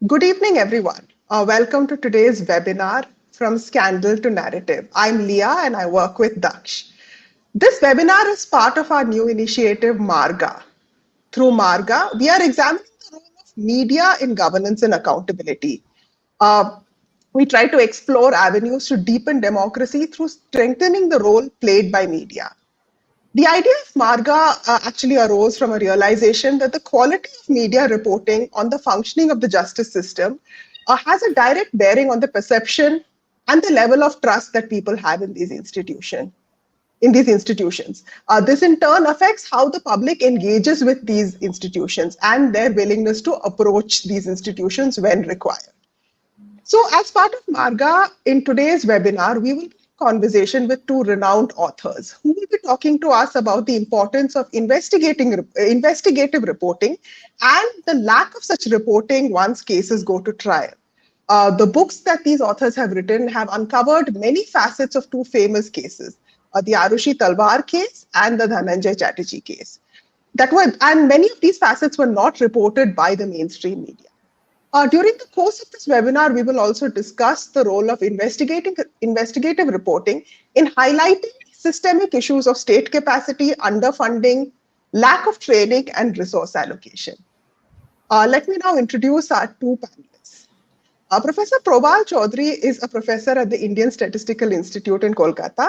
Good evening, everyone. Welcome to today's webinar, From Scandal to Narrative. I'm Leah and I work with Daksh. This webinar is part of our new initiative, Marga. Through Marga, we are examining the role of media in governance and accountability. Uh, we try to explore avenues to deepen democracy through strengthening the role played by media. The idea of Marga actually arose from a realization that the quality of media reporting on the functioning of the justice system has a direct bearing on the perception and the level of trust that people have in these institutions. This in turn affects how the public engages with these institutions and their willingness to approach these institutions when required. So, as part of Marga, in today's webinar, we will be in conversation with two renowned authors who will be talking to us about the importance of investigative reporting and the lack of such reporting once cases go to trial. The books that these authors have written have uncovered many facets of two famous cases, the Arushi Talwar case and the Dhananjay Chatterjee case. And many of these facets were not reported by the mainstream media. During the course of this webinar, we will also discuss the role of investigative reporting in highlighting systemic issues of state capacity, underfunding, lack of training, and resource allocation. Let me now introduce our two panelists. Professor Probal Chaudhary is a professor at the Indian Statistical Institute in Kolkata.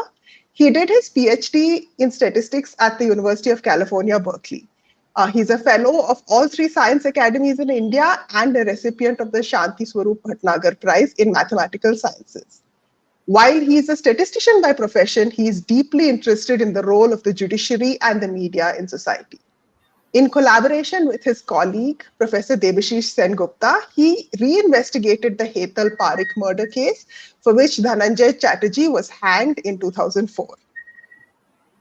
He did his PhD in statistics at the University of California, Berkeley. He's a fellow of all three science academies in India and a recipient of the Shanti Swarup Bhatnagar Prize in Mathematical Sciences. While he's a statistician by profession, he is deeply interested in the role of the judiciary and the media in society. In collaboration with his colleague, Professor Debashish Sengupta, he reinvestigated the Hetal Parekh murder case, for which Dhananjay Chatterjee was hanged in 2004.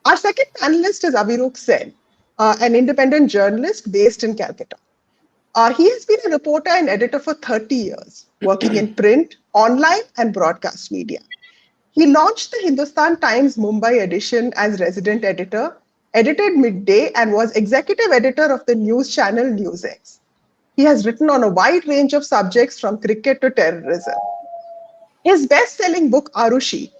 Our second panelist is Avirukh Sen, an independent journalist based in Calcutta. He has been a reporter and editor for 30 years, working in print, online, and broadcast media. He launched the Hindustan Times Mumbai edition as resident editor, edited Midday, and was executive editor of the news channel NewsX. He has written on a wide range of subjects from cricket to terrorism. His best-selling book, Arushi,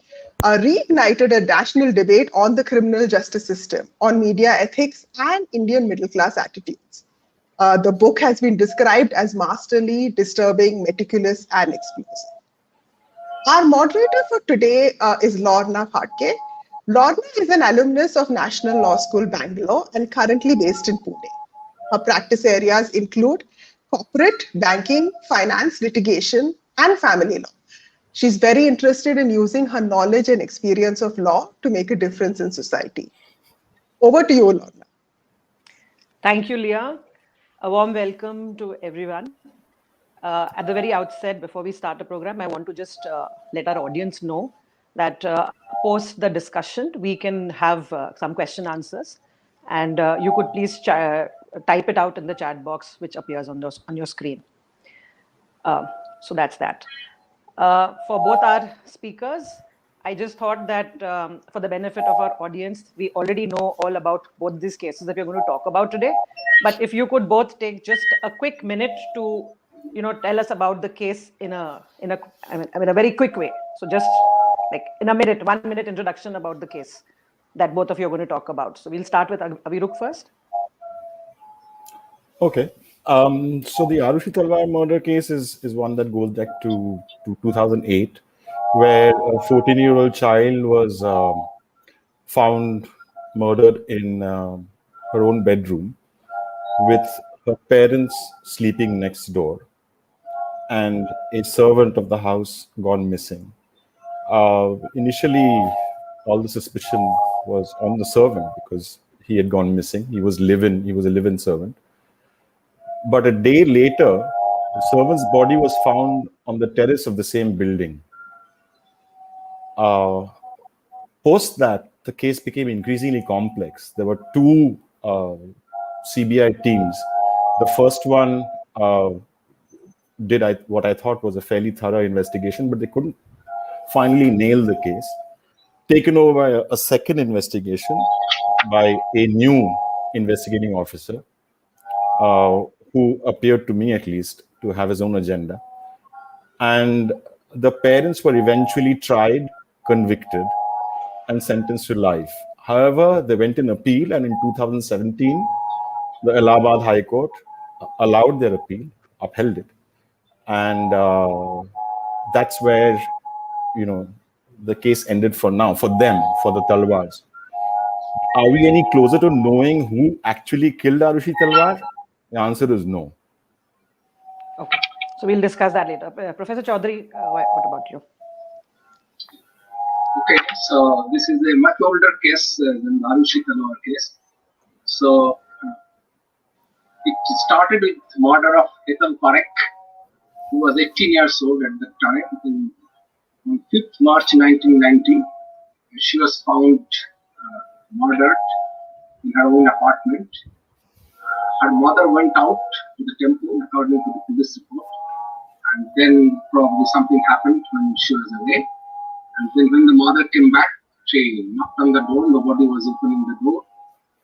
reignited a national debate on the criminal justice system, on media ethics, and Indian middle-class attitudes. The book has been described as masterly, disturbing, meticulous, and explosive. Our moderator for today is Lorna Phadke. Lorna is an alumnus of National Law School, Bangalore, and currently based in Pune. Her practice areas include corporate, banking, finance, litigation, and family law. She's very interested in using her knowledge and experience of law to make a difference in society. Over to you, Lorna. Thank you, Leah. A warm welcome to everyone. At the very outset, before we start the program, I want to just let our audience know that post the discussion, we can have some question answers. And you could please type it out in the chat box, which appears on your screen. So that's that. For both our speakers, I just thought that for the benefit of our audience, we already know all about both these cases that we're going to talk about today. But if you could both take just a quick minute to, tell us about the case in a very quick way. So just like in a minute, 1 minute introduction about the case that both of you are going to talk about. So we'll start with Avirukh first. Okay. So the Arushi Talwar murder case is one that goes back to 2008, where a 14-year-old child was found murdered in her own bedroom with her parents sleeping next door and a servant of the house gone missing. Initially, all the suspicion was on the servant because he had gone missing. He was a live-in servant. But a day later, the servant's body was found on the terrace of the same building. Post that, the case became increasingly complex. There were two CBI teams. The first one did what I thought was a fairly thorough investigation, but they couldn't finally nail the case. Taken over by a second investigation by a new investigating officer, who appeared to me at least to have his own agenda. And the parents were eventually tried, convicted, and sentenced to life. However, they went in appeal, and in 2017, the Allahabad High Court allowed their appeal, upheld it. And that's where, the case ended for now, for them, for the Talwars. Are we any closer to knowing who actually killed Arushi Talwar? The answer is no. Okay. So we'll discuss that later. Professor Chaudhary, what about you? Okay, so this is a much older case than the Arushi Talwar case. So it started with the murder of Hetal Parekh, who was 18 years old at that time. On 5th March 1990, she was found murdered in her own apartment. Her mother went out to the temple, according to the police report, and then probably something happened when she was away. And then when the mother came back, she knocked on the door. Nobody was opening the door.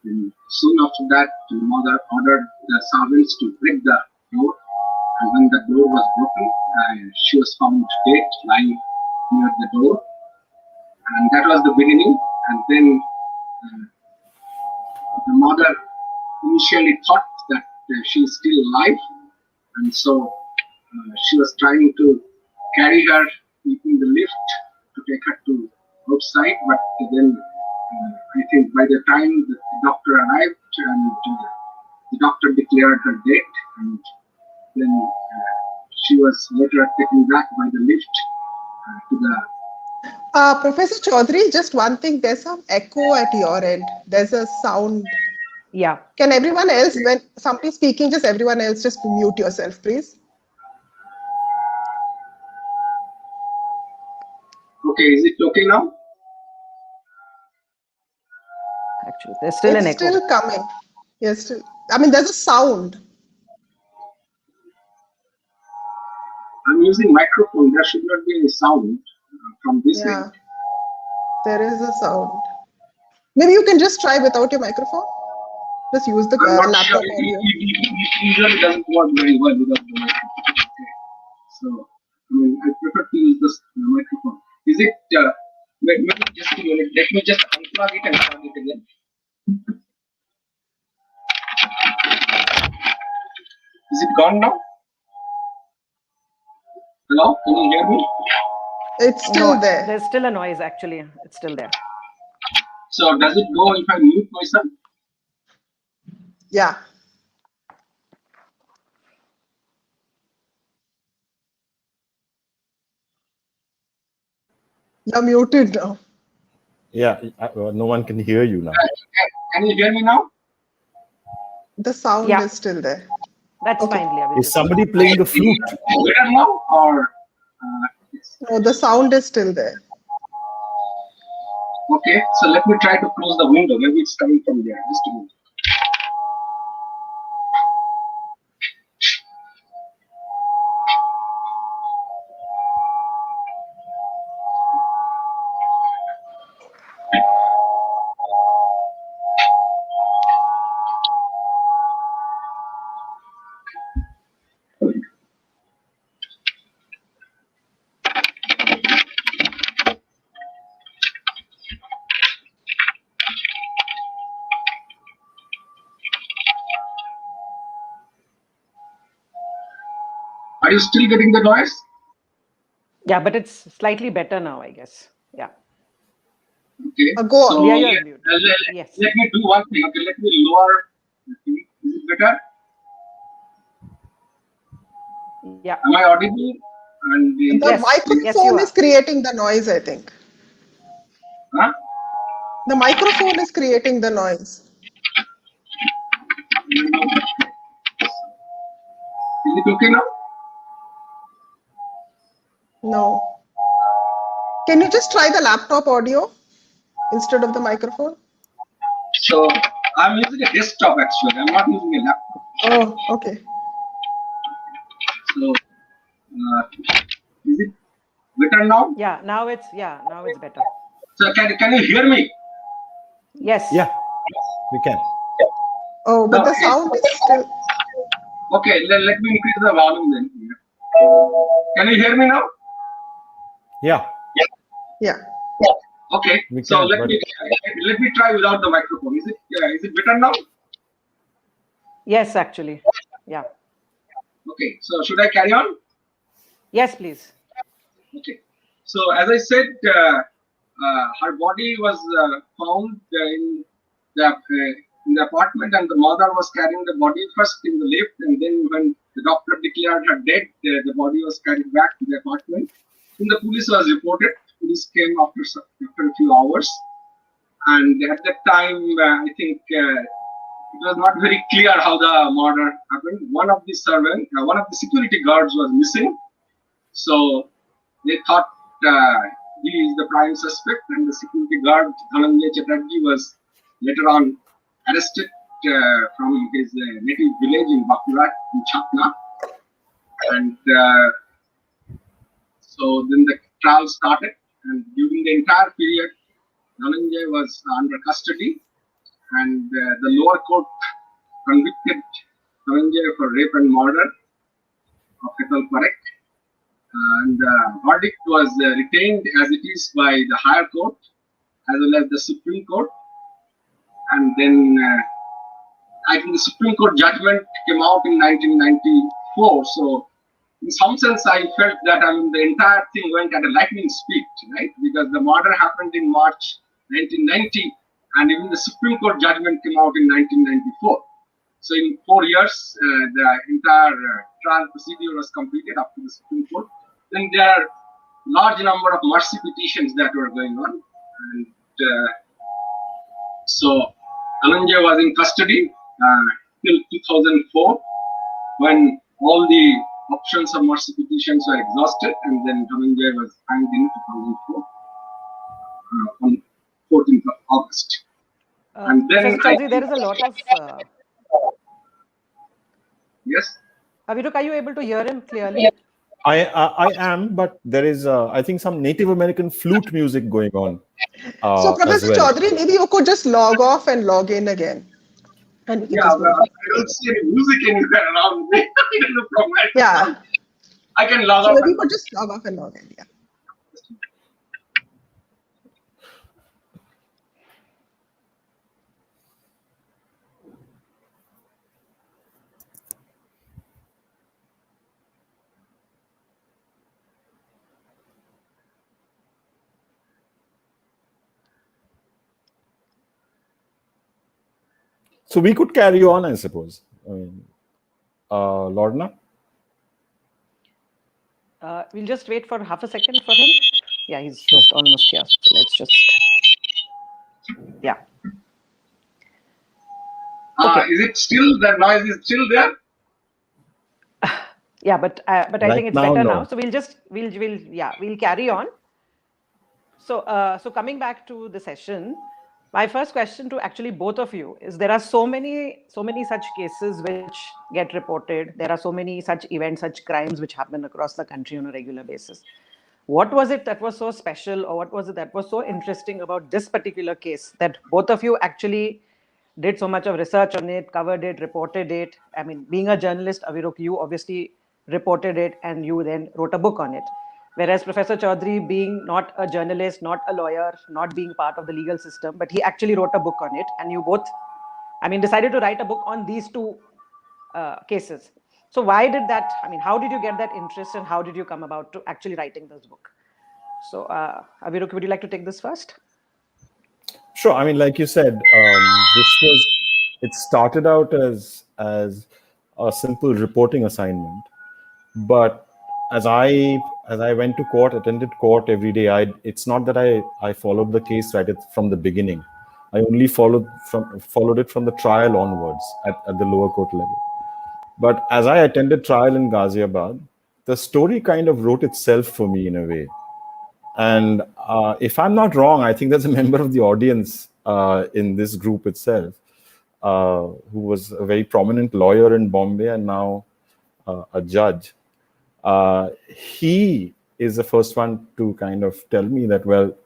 And soon after that, the mother ordered the servants to break the door. And when the door was broken, she was found dead, lying near the door. And that was the beginning. And then the mother initially thought that she is still alive. And so she was trying to carry her in the lift to take her to outside. But then I think by the time the doctor arrived, and the doctor declared her dead. And then she was later taken back by the lift to the... Professor Chaudhary, just one thing, there's some echo at your end. There's a sound. Yeah. Can everyone else, when somebody's speaking, just everyone else just mute yourself, please? Okay, is it okay now? Actually, there's still an It's echo. still coming. Yes, still. I mean, there's a sound. I'm using microphone. There should not be any sound from this end. There is a sound. Maybe you can just try without your microphone. Just use the I'm not laptop sure. audio. It usually doesn't work very well without the microphone. Okay. So, I prefer to use this microphone. Is it? Maybe just a minute. Let me just unplug it and plug it again. Is it gone now? Hello? Can you hear me? It's still there. There's still a noise, actually. It's still there. So, does it go if I mute myself? Yeah. You're muted now. Yeah, no one can hear you now. Can you hear me now? The sound is still there. That's fine, Leah. Is somebody playing the flute? Better now, or No, the sound is still there. okay? So let me try to close the window. Maybe it's coming from there. Just a minute. Are you still getting the noise? Yeah, but it's slightly better now, I guess. Yeah. Okay. Go on. So, Yeah, you're mute. Yes. Let me do one thing. Okay, let me lower the thing. Is it better? Yeah. Am I audible? And The Yes. microphone Yes, you is are. creating the noise, I think. huh? The microphone is creating the noise. Is it okay now? No. Can you just try the laptop audio instead of the microphone? So I'm using a desktop actually. I'm not using a laptop. Oh, okay. So is it better now? Yeah. Now it's better. So can you hear me? Yes. Yeah, we can. Oh, but the Okay. sound is still. Okay, let me increase the volume then. Can you hear me now? Yeah, Yeah. Okay, we so can. let But me try without the microphone. Is it better now? Yes, actually. Yeah. Okay, so should I carry on? Yes, please. Okay, so as I said, her body was found in the apartment, and the mother was carrying the body first in the lift, and then when the doctor declared her dead, the body was carried back to the apartment. Then the police was reported. Police came after a few hours, and at that time, I think it was not very clear how the murder happened. One of the security guards was missing, so they thought he is the prime suspect, and the security guard Dhananjay Chatterjee was later on arrested from his native village in Bakurat in Chapna, and so then the trial started, and during the entire period, Dhananjay was under custody, and the lower court convicted Dhananjay for rape and murder of Hetal Parekh. And the verdict was retained as it is by the higher court as well as the Supreme Court. And then I think the Supreme Court judgment came out in 1994. So in some sense, I felt that the entire thing went at a lightning speed, right? Because the murder happened in March 1990, and even the Supreme Court judgment came out in 1994. So in 4 years, the entire trial procedure was completed up to the Supreme Court. Then there are large number of mercy petitions that were going on, and so Dhananjay was in custody till 2004, when all the options of mercy petitions were exhausted, and then Dhananjay was hanged in 2004 on 14th of August. And then Professor Chaudhary, there is a lot of. Yes. Aviruk, are you able to hear him clearly? I am, but there is I think some Native American flute music going on. So Professor as well. Chaudhary, maybe you could just log off and log in again. And we can just move on. I don't see any music anywhere around me. I don't know from my Yeah. I can log So off. maybe you could just log off and log in. Yeah. So we could carry on, I suppose. I mean, Lorna? We'll just wait for half a second for him. Yeah, he's just almost here. So let's just. Yeah. Okay. Is it still, the noise is still there? Yeah, but I think it's now, better no. now. So we'll carry on. So coming back to the session, my first question to actually both of you is: there are so many such cases which get reported. There are so many such events, such crimes which happen across the country on a regular basis. What was it that was so special, or what was it that was so interesting about this particular case that both of you actually did so much of research on it, covered it, reported it? I mean, being a journalist, Aviruk, you obviously reported it and you then wrote a book on it. Whereas Professor Chaudhary, being not a journalist, not a lawyer, not being part of the legal system, but he actually wrote a book on it, and you both, decided to write a book on these two cases. So why did that? How did you get that interest, and how did you come about to actually writing this book? So, Aviruk, would you like to take this first? Sure. Like you said, it started out as a simple reporting assignment, but as I went to court, attended court every day, it's not that I followed the case right from the beginning. I only followed it from the trial onwards at the lower court level. But as I attended trial in Ghaziabad, the story kind of wrote itself for me in a way. And if I'm not wrong, I think there's a member of the audience in this group itself who was a very prominent lawyer in Bombay and now a judge. He is the first one to kind of tell me that, well,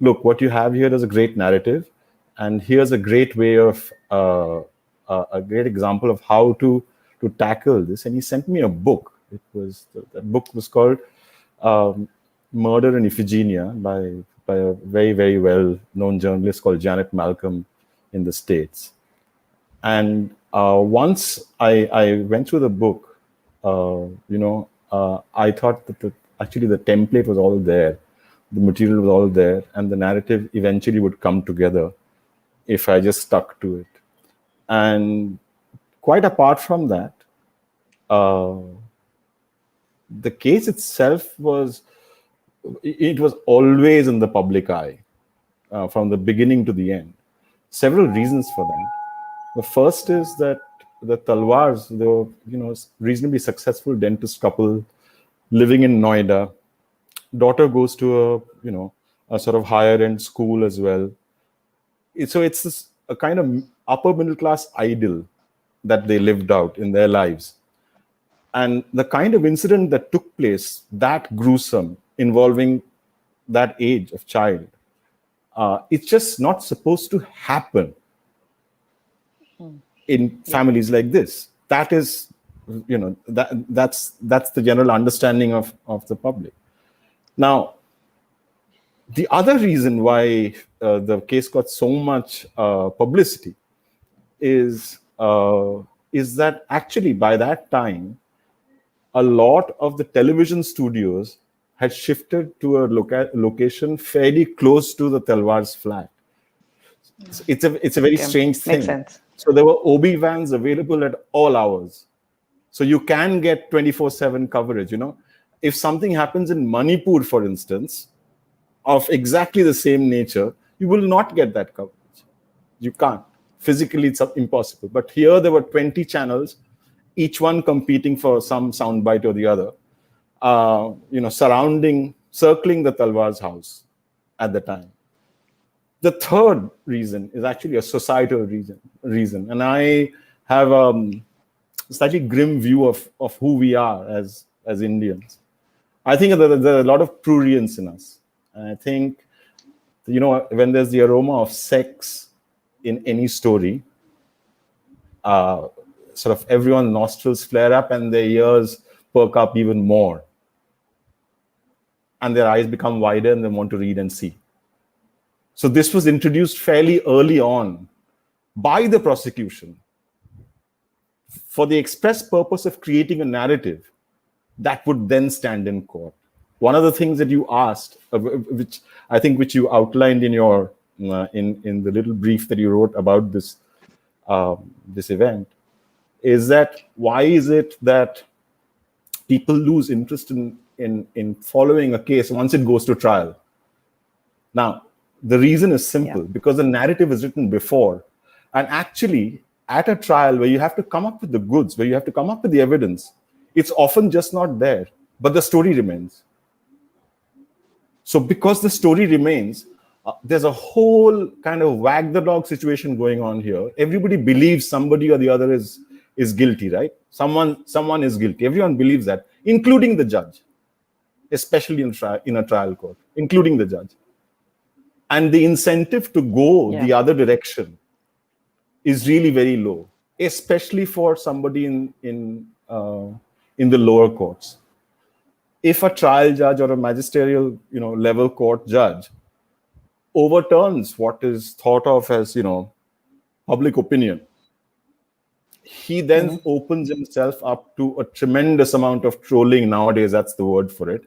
look, what you have here is a great narrative, and here's a great way of a great example of how to to tackle this, and he sent me a book. That book was called Murder in Iphigenia by a very, very well-known journalist called Janet Malcolm in the States. And once I went through the book, I thought that actually the template was all there, the material was all there, and the narrative eventually would come together if I just stuck to it. And quite apart from that, the case itself was always in the public eye from the beginning to the end. Several reasons for that. The first is that the Talwars, they were, reasonably successful dentist couple living in Noida. Daughter goes to a sort of higher end school as well. So it's a kind of upper middle class ideal that they lived out in their lives. And the kind of incident that took place, that gruesome, involving that age of child, it's just not supposed to happen in families like this. That is, that's the general understanding of the public. Now, the other reason why the case got so much publicity is that actually by that time, a lot of the television studios had shifted to a location fairly close to the Talwar's flat. It's a very strange thing. Makes sense. So there were OB vans available at all hours. So you can get 24/7 coverage. If something happens in Manipur, for instance, of exactly the same nature, you will not get that coverage. You can't. Physically, it's impossible. But here there were 20 channels, each one competing for some soundbite or the other, circling the Talwar's house at the time. The third reason is actually a societal reason. And I have a slightly grim view of who we are as Indians. I think there are a lot of prurience in us. And I think, when there's the aroma of sex in any story, sort of everyone's nostrils flare up and their ears perk up even more. And their eyes become wider and they want to read and see. So this was introduced fairly early on by the prosecution for the express purpose of creating a narrative that would then stand in court. One of the things that you asked, which you outlined in your in the little brief that you wrote about this event, is that why is it that people lose interest in following a case once it goes to trial? Now, the reason is simple, because the narrative is written before. And actually, at a trial where you have to come up with the goods, where you have to come up with the evidence, it's often just not there, but the story remains. So because the story remains, there's a whole kind of wag the dog situation going on here. Everybody believes somebody or the other is guilty, right? Someone is guilty. Everyone believes that, including the judge, especially in a trial court, including the judge. And the incentive to go the other direction is really very low, especially for somebody in the lower courts. If a trial judge or a magisterial, level court judge overturns what is thought of as, public opinion, he then opens himself up to a tremendous amount of trolling. Nowadays, that's the word for it.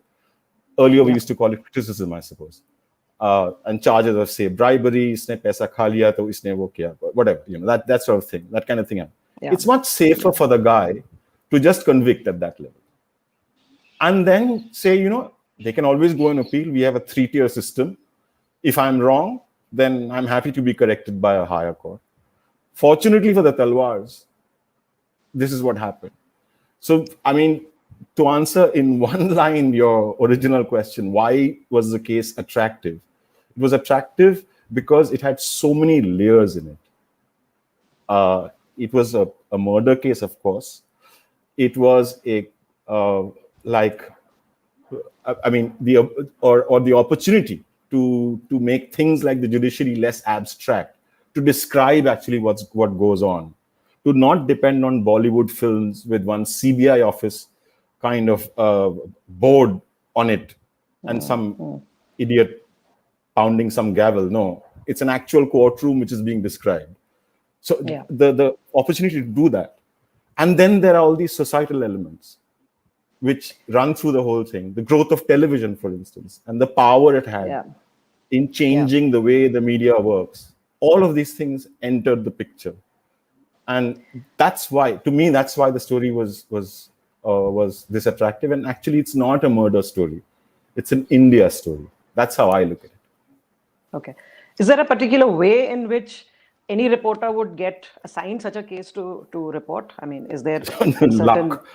Earlier, we used to call it criticism, I suppose. And charges of, say, bribery, isne paisa kha liya to isne wo kiya, whatever, that sort of thing, that kind of thing. It's much safer for the guy to just convict at that level. And then say, they can always go and appeal. We have a 3-tier system. If I'm wrong, then I'm happy to be corrected by a higher court. Fortunately for the Talwars, this is what happened. So, to answer in one line your original question, why was the case attractive? It was attractive because it had so many layers in it. It was a murder case, of course. It was the opportunity to make things like the judiciary less abstract, to describe actually what goes on, to not depend on Bollywood films with one CBI office kind of board on it and some idiot pounding some gavel. No, it's an actual courtroom which is being described. So the opportunity to do that. And then there are all these societal elements which run through the whole thing. The growth of television, for instance, and the power it had in changing the way the media works. All of these things entered the picture. And that's why, to me, that's why the story was this attractive. And actually, it's not a murder story. It's an India story. That's how I look at it. Okay. Is there a particular way in which any reporter would get assigned such a case to report? I mean, is there certain... Luck.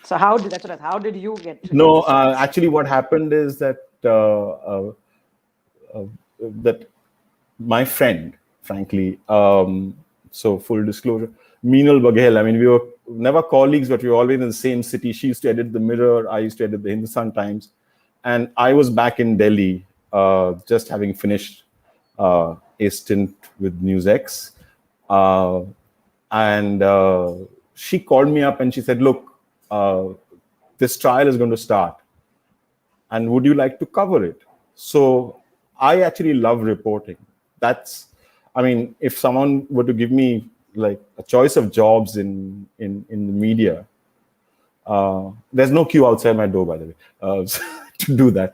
So how did you get? No, actually, what happened is that that my friend, frankly, so full disclosure, Meenal Baghel. I mean, we were never colleagues, but we were always in the same city. She used to edit the Mirror. I used to edit the Hindustan Times, and I was back in Delhi, just having finished a stint with NewsX, and she called me up and she said, "Look, this trial is going to start, and would you like to cover it?" So I actually love reporting. I mean, if someone were to give me like a choice of jobs in the media, there's no queue outside my door, by the way, to do that.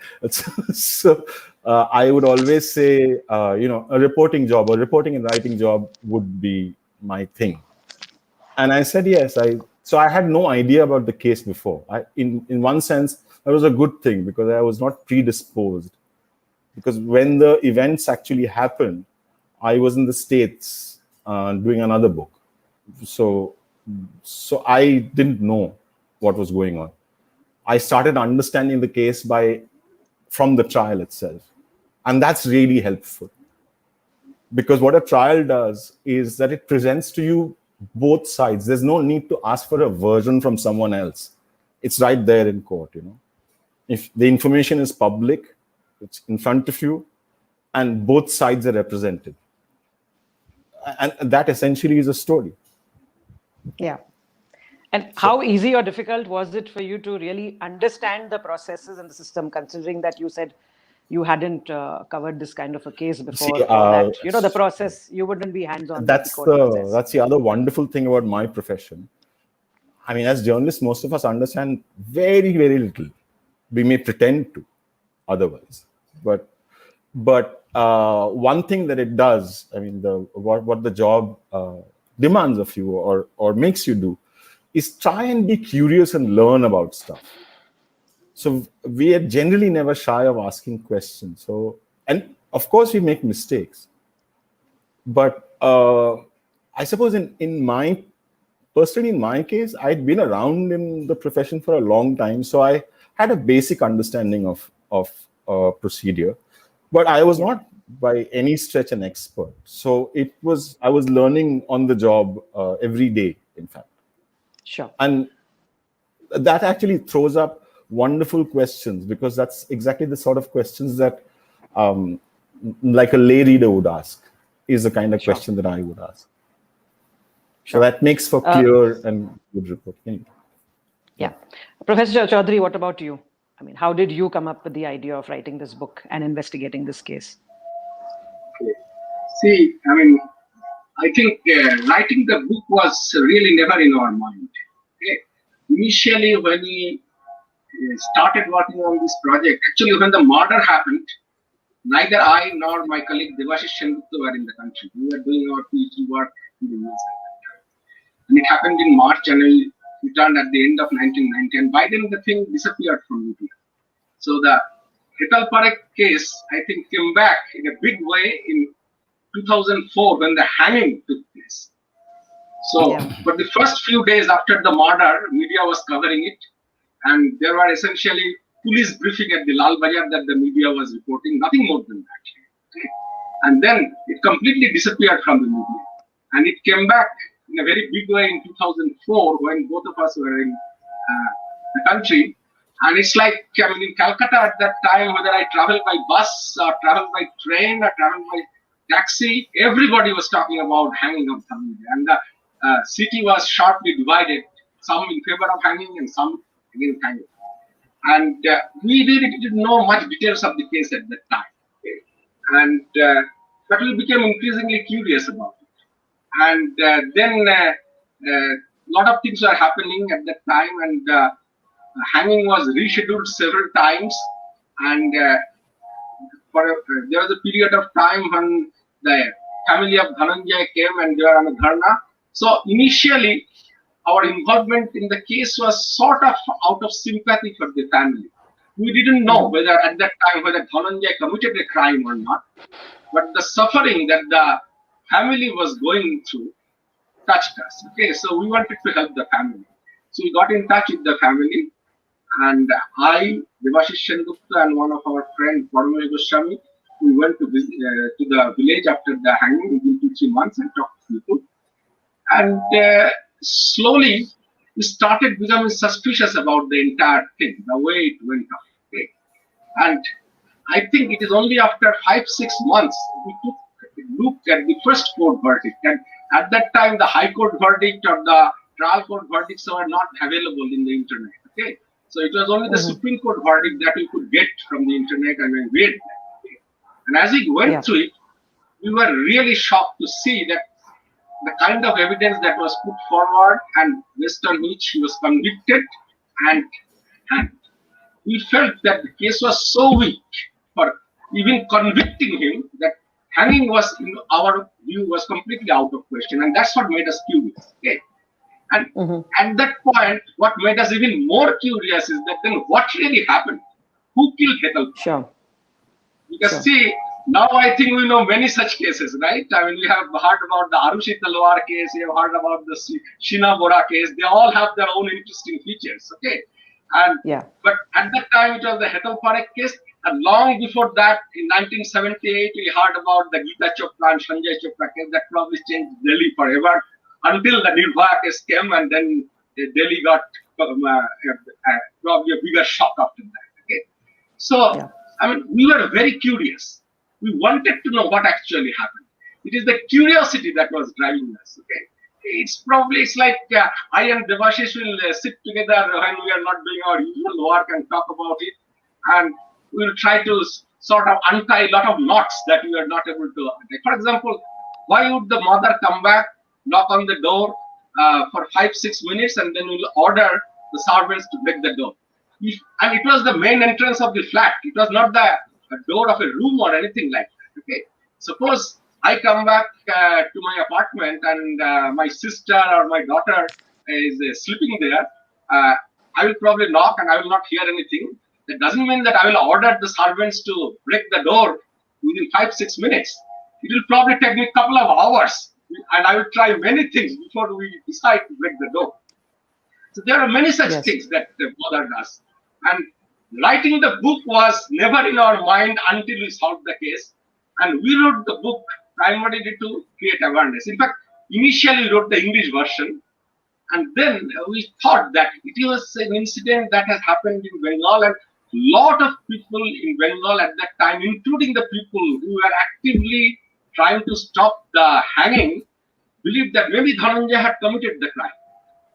So I would always say, a reporting job or reporting and writing job would be my thing. And I said yes. So I had no idea about the case before. In one sense, that was a good thing because I was not predisposed. Because when the events actually happened, I was in the States doing another book. So I didn't know what was going on. I started understanding the case from the trial itself. And that's really helpful. Because what a trial does is that it presents to you both sides. There's no need to ask for a version from someone else. It's right there in court, If the information is public, it's in front of you, and both sides are represented. And that essentially is a story. Yeah. And how easy or difficult was it for you to really understand the processes and the system, considering that you said you hadn't covered this kind of a case before? The process, you wouldn't be hands-on. That's the other wonderful thing about my profession. I mean, as journalists, most of us understand very, very little. We may pretend to otherwise. But one thing that it does, I mean, what the job demands of you or makes you do is try and be curious and learn about stuff. So we are generally never shy of asking questions. And of course we make mistakes. But I suppose personally in my case, I'd been around in the profession for a long time. So I had a basic understanding of procedure, but I was not by any stretch an expert. So I was learning on the job every day, in fact. Sure. And that actually throws up wonderful questions, because that's exactly the sort of questions that like a lay reader would ask, is the kind of question that I would ask. Sure. So that makes for clear and good reporting. Yeah. Professor Chaudhary, what about you? I mean, how did you come up with the idea of writing this book and investigating this case? Okay. See, I mean, I think writing the book was really never in our mind. Okay. Initially, when we started working on this project, actually when the murder happened, neither I nor my colleague Devashish Sengupta were in the country. We were doing our PhD work in the US. And it happened in March, and we returned at the end of 1990. And by then the thing disappeared from media. So the Hetal Parekh case, I think, came back in a big way in 2004 when the hanging took place. So, but the first few days after the murder, media was covering it, and there were essentially police briefing at the Lal Bazar that the media was reporting, nothing more than that. Okay? And then it completely disappeared from the media, and it came back in a very big way in 2004 when both of us were in the country. And it's like, I mean, in Calcutta at that time, whether I travel by bus or travel by train or travel by taxi, everybody was talking about hanging of Dhananjay, and the city was sharply divided, some in favor of hanging and some against hanging. And we really didn't know much details of the case at that time. And but we became increasingly curious about it. And then a lot of things were happening at that time, and hanging was rescheduled several times. And there was a period of time when the family of Dhananjay came and they were on a dharna. So initially, our involvement in the case was sort of out of sympathy for the family. We didn't know whether at that time whether Dhananjay committed a crime or not, but the suffering that the family was going through touched us. Okay, so we wanted to help the family. So we got in touch with the family, and I, Debashish Sengupta, and one of our friends, Paramesh Goswami, we went to the village after the hanging within 2-3 months and talked to people. And slowly, we started becoming suspicious about the entire thing, the way it went on. Okay? And I think it is only after 5-6 months we took a look at the first court verdict. And at that time, the High Court verdict or the trial court verdicts were not available in the internet. Okay, so it was only the Supreme Court verdict that we could get from the internet, and we read that. Okay? And as we went through it, we were really shocked to see that the kind of evidence that was put forward and based on which he was convicted, and we felt that the case was so weak for even convicting him that hanging was, in our view, was completely out of question, and that's what made us curious. Okay, and at that point, what made us even more curious is that then what really happened? Who killed Hetal? Sure. Because see, now I think we know many such cases, right? I mean, we have heard about the Arushi Talwar case, we have heard about the Sheena Bora case. They all have their own interesting features, okay? And but at that time, it was the Hetal Parekh case. And long before that, in 1978, we heard about the Geeta Chopra and Sanjay Chopra case that probably changed Delhi forever until the Nirbhaya case came, and then Delhi got probably a bigger shock after that, okay? So, I mean, we were very curious. We wanted to know what actually happened. It is the curiosity that was driving us. Okay, it's like I and Debashish will sit together when we are not doing our usual work and talk about it, and we will try to sort of untie a lot of knots that we are not able to untie. For example, why would the mother come back, knock on the door for 5-6 minutes, and then will order the servants to break the door? And it was the main entrance of the flat. It was not the door of a room or anything like that. Okay, suppose I come back to my apartment and my sister or my daughter is sleeping there. I will probably knock and I will not hear anything. That doesn't mean that I will order the servants to break the door within 5-6 minutes. It will probably take me a couple of hours, and I will try many things before we decide to break the door. So there are many such things that bothered us. And writing the book was never in our mind until we solved the case. And we wrote the book primarily to create awareness. In fact, initially we wrote the English version. And then we thought that it was an incident that has happened in Bengal. And a lot of people in Bengal at that time, including the people who were actively trying to stop the hanging, believed that maybe Dhananjay had committed the crime.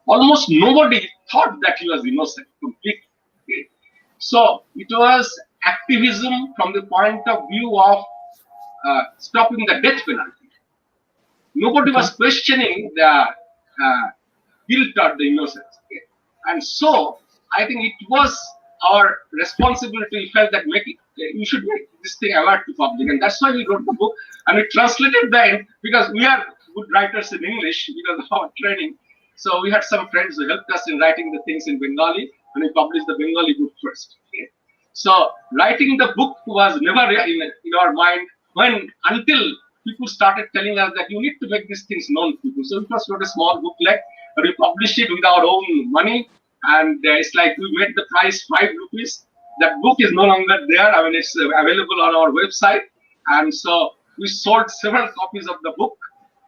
Almost nobody thought that he was innocent completely. Okay. So it was activism from the point of view of stopping the death penalty. Nobody was questioning the guilt or the innocence. Okay. And so I think it was our responsibility. We felt that we should make this thing aware to public, and that's why we wrote the book. And we translated then, because we are good writers in English because of our training. So we had some friends who helped us in writing the things in Bengali, and we published the Bengali book first. Okay. So writing the book was never in our mind until people started telling us that you need to make these things known to people. So we first wrote a small booklet, and we published it with our own money. And it's like we made the price 5 rupees. That book is no longer there. I mean, it's available on our website. And so we sold several copies of the book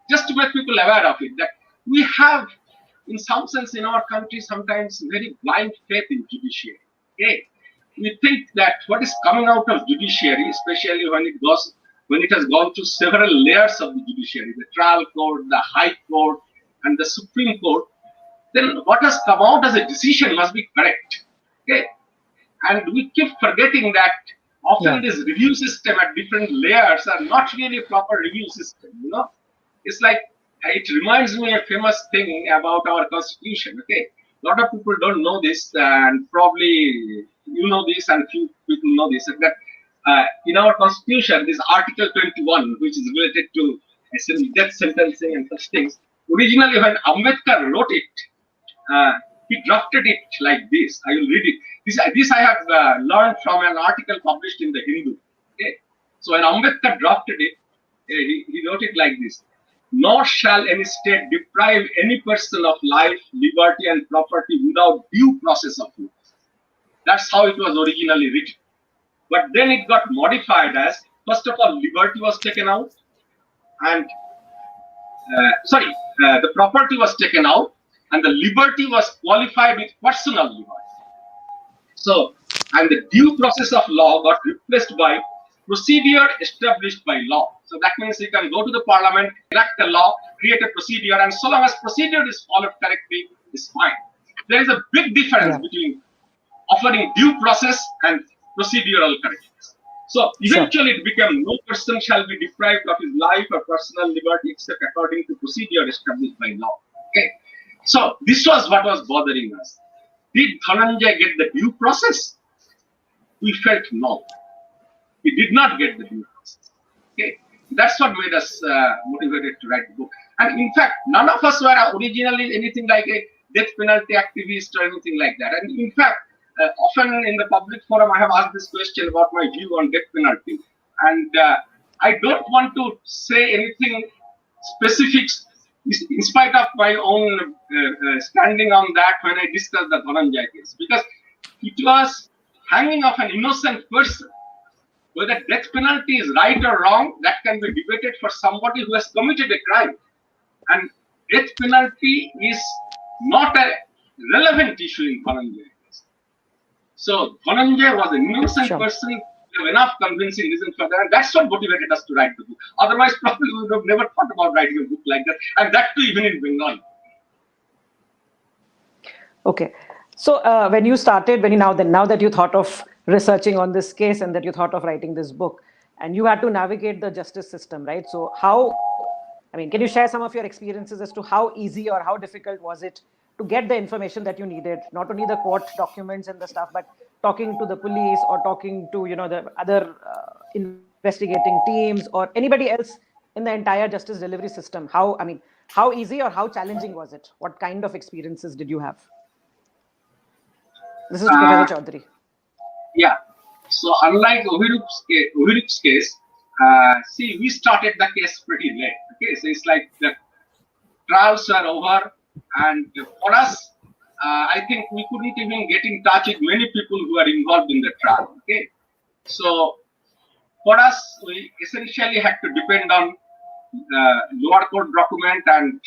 just to make people aware of it. That we have, in some sense, in our country, sometimes very blind faith in judiciary. Okay? We think that what is coming out of judiciary, especially when it goes when it has gone through several layers of the judiciary, the trial court, the high court, and the Supreme Court, then what has come out as a decision must be correct. Okay? And we keep forgetting that often this review system at different layers are not really a proper review system. It's like, it reminds me of a famous thing about our constitution. Okay, a lot of people don't know this, and probably you know this, and few people know this. That in our constitution, this Article 21, which is related to death sentencing and such things, originally when Ambedkar wrote it, he drafted it like this. I will read it. This I have learned from an article published in the Hindu. Okay, so when Ambedkar drafted it, he wrote it like this: "Nor shall any state deprive any person of life, liberty, and property without due process of law." That's how it was originally written. But then it got modified as, first of all, liberty was taken out, and the property was taken out, and the liberty was qualified with personal liberty. So, and the due process of law got replaced by procedure established by law. So that means you can go to the parliament, enact the law, create a procedure, and so long as procedure is followed correctly, is fine. There is a big difference between offering due process and procedural correctness. So eventually it became no person shall be deprived of his life or personal liberty except according to procedure established by law. Okay. So this was what was bothering us. Did Dhananjay get the due process? We felt no. He did not get the due process. Okay. That's what made us motivated to write the book. And in fact, none of us were originally anything like a death penalty activist or anything like that. And in fact, often in the public forum, I have asked this question about my view on death penalty. And I don't want to say anything specific in spite of my own standing on that when I discussed the Dhananjay case. Because it was hanging of an innocent person. Whether death penalty is right or wrong, that can be debated for somebody who has committed a crime. And death penalty is not a relevant issue in Dhananjay. So Dhananjay was an innocent person. We have enough convincing reasons for that. And that's what motivated us to write the book. Otherwise, probably we would have never thought about writing a book like that. And that too, even in Bengal. Okay. So when you started, now that you thought of researching on this case and that you thought of writing this book, and you had to navigate the justice system, right? So can you share some of your experiences as to how easy or how difficult was it to get the information that you needed, not only the court documents and the stuff, but talking to the police or talking to, the other investigating teams or anybody else in the entire justice delivery system? How easy or how challenging was it? What kind of experiences did you have? This is Professor Chaudhary. Yeah. So unlike Ohirup's case, we started the case pretty late. Okay, so it's like the trials were over, and for us, I think we couldn't even get in touch with many people who are involved in the trial. Okay, so for us, we essentially had to depend on lower court document and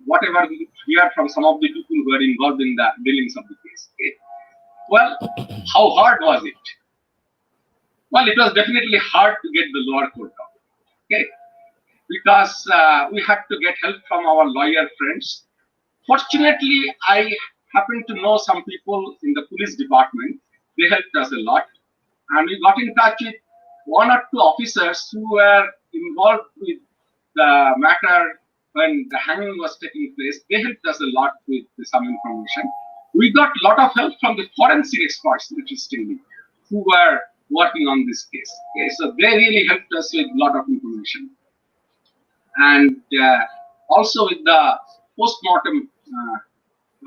whatever we hear from some of the people who are involved in the dealings of the case. Okay. Well, how hard was it? Well, it was definitely hard to get the lower court document. Okay, because we had to get help from our lawyer friends. Fortunately, I happened to know some people in the police department. They helped us a lot. And we got in touch with one or two officers who were involved with the matter when the hanging was taking place. They helped us a lot with some information. We got a lot of help from the forensic experts, interestingly, who were working on this case. Okay, so they really helped us with a lot of information. And also with the post-mortem,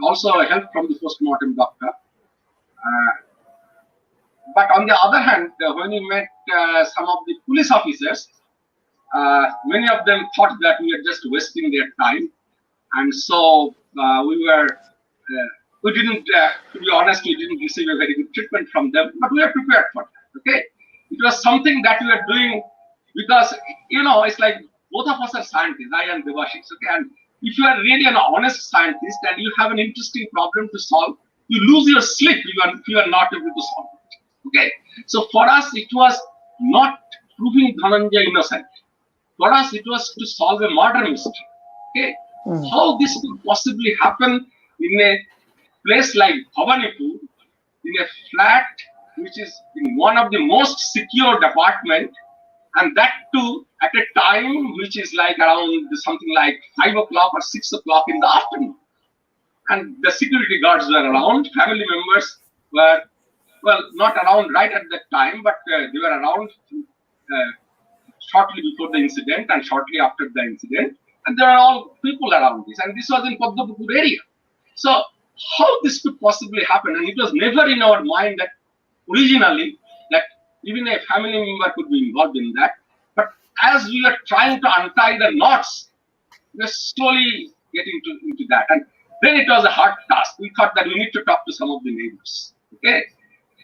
also help from the post-mortem doctor. But on the other hand, when we met some of the police officers, many of them thought that we were just wasting their time. And so we didn't, to be honest, we didn't receive a very good treatment from them, but we were prepared for that, okay? It was something that we were doing because, it's like both of us are scientists, I and Debashish, okay? And if you are really an honest scientist and you have an interesting problem to solve, you lose your sleep if you are not able to solve it, okay? So for us, it was not proving Dhananjay innocent. For us, it was to solve a murder mystery. Okay, how this could possibly happen in a place like Bhavanipur, in a flat which is in one of the most secured apartment, and that too at a time which is like around something like 5 o'clock or 6 o'clock in the afternoon. And the security guards were around, family members were, well, not around right at that time, but they were around shortly before the incident and shortly after the incident. And there are all people around this. And this was in Padmapur area. So how this could possibly happen? And it was never in our mind that originally that even a family member could be involved in that. But as we are trying to untie the knots, we are slowly getting into that. And then it was a hard task. We thought that we need to talk to some of the neighbors. Okay.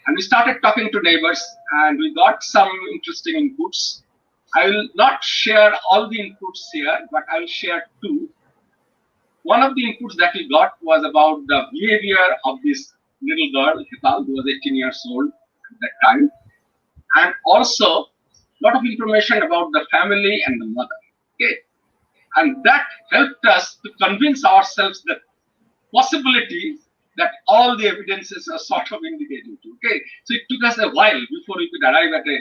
And we started talking to neighbors and we got some interesting inputs. I will not share all the inputs here, but I will share two. One of the inputs that we got was about the behavior of this little girl, Hetal, who was 18 years old at that time. And also a lot of information about the family and the mother. Okay. And that helped us to convince ourselves that possibility that all the evidences are sort of indicating to. Okay. So it took us a while before we could arrive at a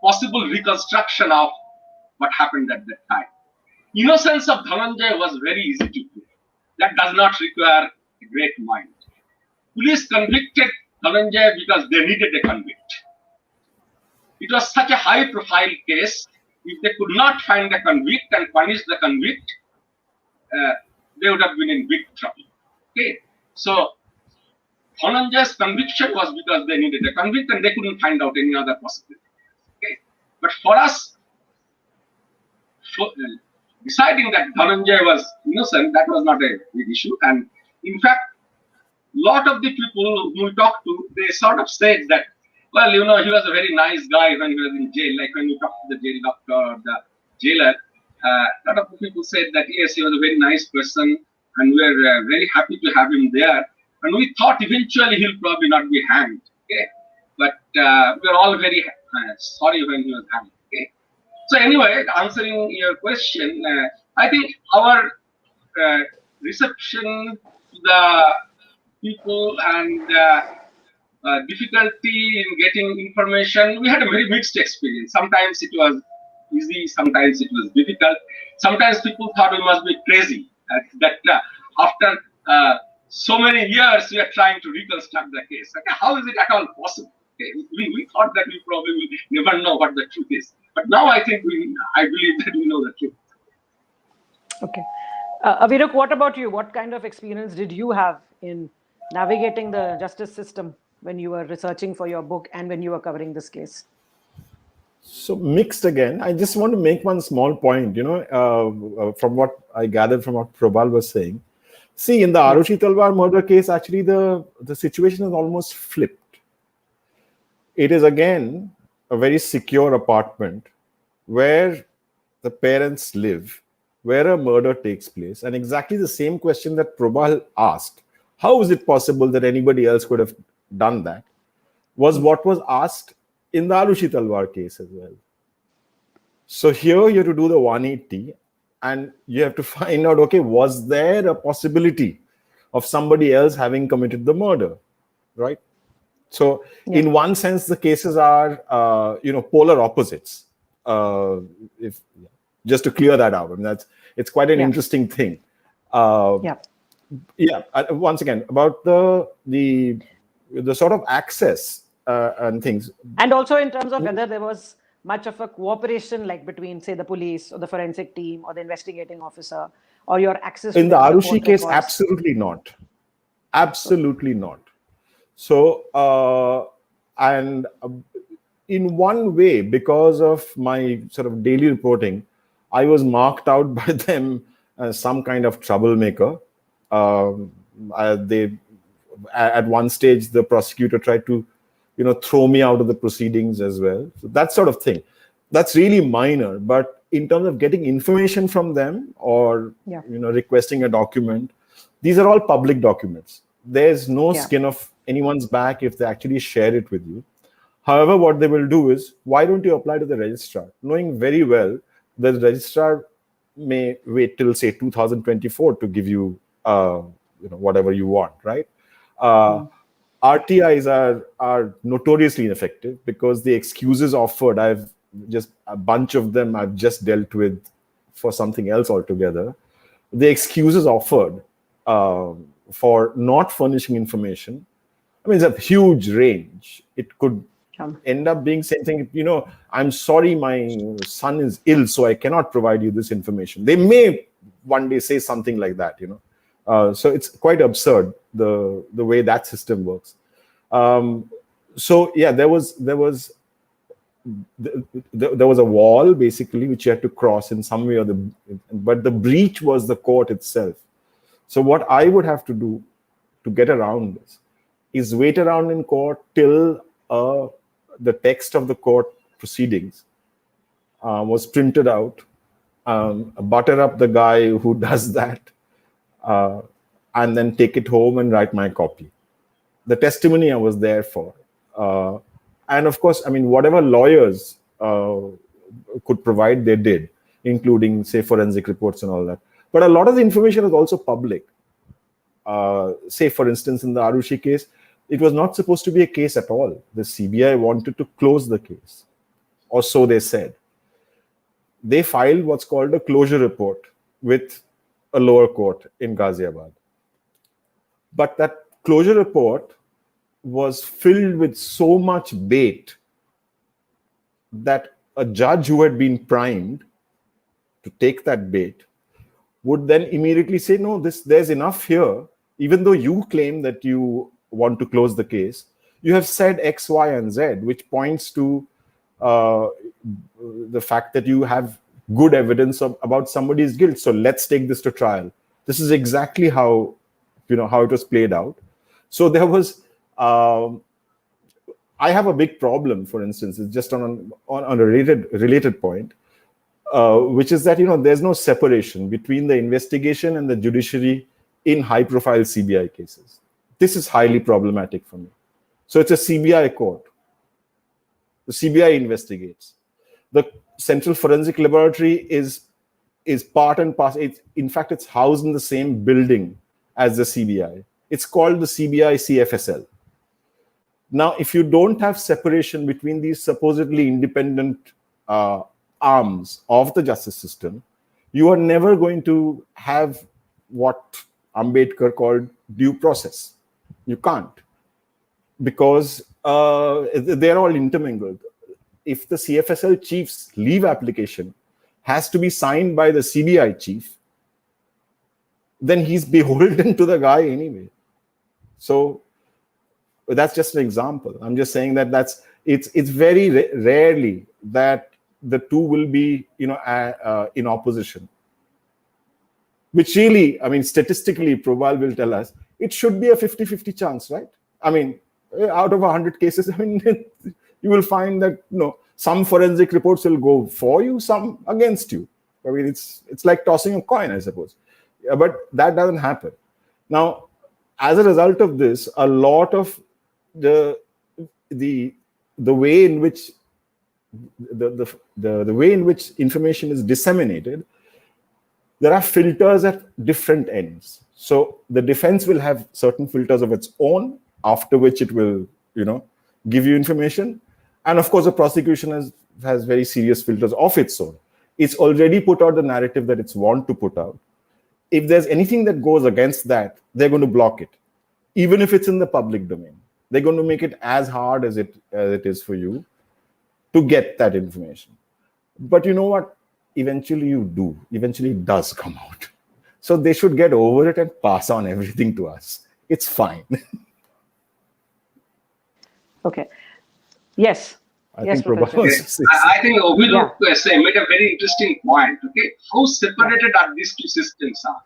possible reconstruction of what happened at that time. Innocence of Dhananjay was very easy to prove. That does not require a great mind. Police convicted Dhananjay because they needed a convict. It was such a high-profile case. If they could not find a convict and punish the convict, they would have been in big trouble. Okay, so Dhananjay's conviction was because they needed a convict and they couldn't find out any other possibility. Okay, but for us, deciding that Dhananjay was innocent, that was not a big issue. And in fact, a lot of the people who we talked to, they sort of said that, well, you know, he was a very nice guy when he was in jail. Like when you talk to the jail doctor or the jailer, a lot of the people said that, yes, he was a very nice person and we were very happy to have him there. And we thought eventually he'll probably not be hanged. Okay, but we were all very sorry when he was hanged. Okay. So anyway, answering your question, I think our reception to the people and difficulty in getting information, we had a very mixed experience. Sometimes it was easy, sometimes it was difficult. Sometimes people thought we must be crazy. That after so many years, we are trying to reconstruct the case. Okay, how is it at all possible? Okay, we thought that we probably will never know what the truth is. But now I think I believe that we know the truth. Okay. Aviruk, what about you? What kind of experience did you have in navigating the justice system when you were researching for your book and when you were covering this case? So mixed again. I just want to make one small point, from what I gathered from what Prabal was saying. See, in the Aarushi Talwar murder case, actually the situation is almost flipped. It is again a very secure apartment where the parents live, where a murder takes place. And exactly the same question that Prabal asked, how is it possible that anybody else could have done that, was what was asked in the Aarushi Talwar case as well. So here you have to do the 180 and you have to find out, okay, was there a possibility of somebody else having committed the murder, right? So in one sense, the cases are, polar opposites. Just to clear that out, I mean, it's quite an interesting thing. Once again, about the sort of access and things. And also in terms of whether there was much of a cooperation like between, say, the police or the forensic team or the investigating officer or your access to in the Aarushi case, absolutely not. Absolutely not. So, in one way, because of my sort of daily reporting, I was marked out by them as some kind of troublemaker. At one stage, the prosecutor tried to, throw me out of the proceedings as well. So that sort of thing. That's really minor. But in terms of getting information from them or, requesting a document, these are all public documents. There's no skin of anyone's back if they actually share it with you. However, what they will do is, why don't you apply to the registrar, knowing very well that the registrar may wait till say 2024 to give you, whatever you want, right? RTIs are notoriously ineffective because the excuses offered, I've just a bunch of them I've just dealt with for something else altogether. The excuses offered for not furnishing information, I mean, it's a huge range. It could end up being something, I'm sorry, my son is ill, so I cannot provide you this information. They may one day say something like that, so it's quite absurd the way that system works. So yeah, there was a wall basically which you had to cross in some way or but the breach was the court itself. So what I would have to do to get around this is wait around in court till the text of the court proceedings was printed out, butter up the guy who does that, and then take it home and write my copy. The testimony I was there for. And of course, I mean, whatever lawyers could provide, they did, including, say, forensic reports and all that. But a lot of the information is also public. Say, for instance, in the Aarushi case, it was not supposed to be a case at all. The CBI wanted to close the case, or so they said. They filed what's called a closure report with a lower court in Ghaziabad. But that closure report was filled with so much bait that a judge who had been primed to take that bait would then immediately say, no, there's enough here. Even though you claim that you want to close the case, you have said X, Y, and Z, which points to the fact that you have good evidence about somebody's guilt. So let's take this to trial. This is exactly how it was played out. So there was, I have a big problem, for instance, it's just on a related point, which is that, there's no separation between the investigation and the judiciary in high-profile CBI cases. This is highly problematic for me. So it's a CBI court. The CBI investigates. The Central Forensic Laboratory is part and parcel. In fact, it's housed in the same building as the CBI. It's called the CBI CFSL. Now, if you don't have separation between these supposedly independent arms of the justice system, you are never going to have what Ambedkar called due process. You can't, because they're all intermingled. If the CFSL chief's leave application has to be signed by the CBI chief, then he's beholden to the guy anyway. So that's just an example. I'm just saying that it's very rarely that the two will be in opposition, which really, I mean, statistically, Probal will tell us it should be a 50-50 chance, right? I mean, out of 100 cases, I mean, you will find that some forensic reports will go for you, some against you. I mean, it's like tossing a coin, I suppose. Yeah, but that doesn't happen. Now, as a result of this, a lot of the way in which the way in which information is disseminated, there are filters at different ends. So the defense will have certain filters of its own, after which it will, give you information. And of course, the prosecution has very serious filters of its own. It's already put out the narrative that it's want to put out. If there's anything that goes against that, they're going to block it, even if it's in the public domain. They're going to make it as hard as it is for you to get that information. But you know what? Eventually you do. Eventually it does come out. So they should get over it and pass on everything to us. It's fine. Okay. Yes. I yes, think Professor. I think Ovilu made a very interesting point. Okay, how separated are these two systems are?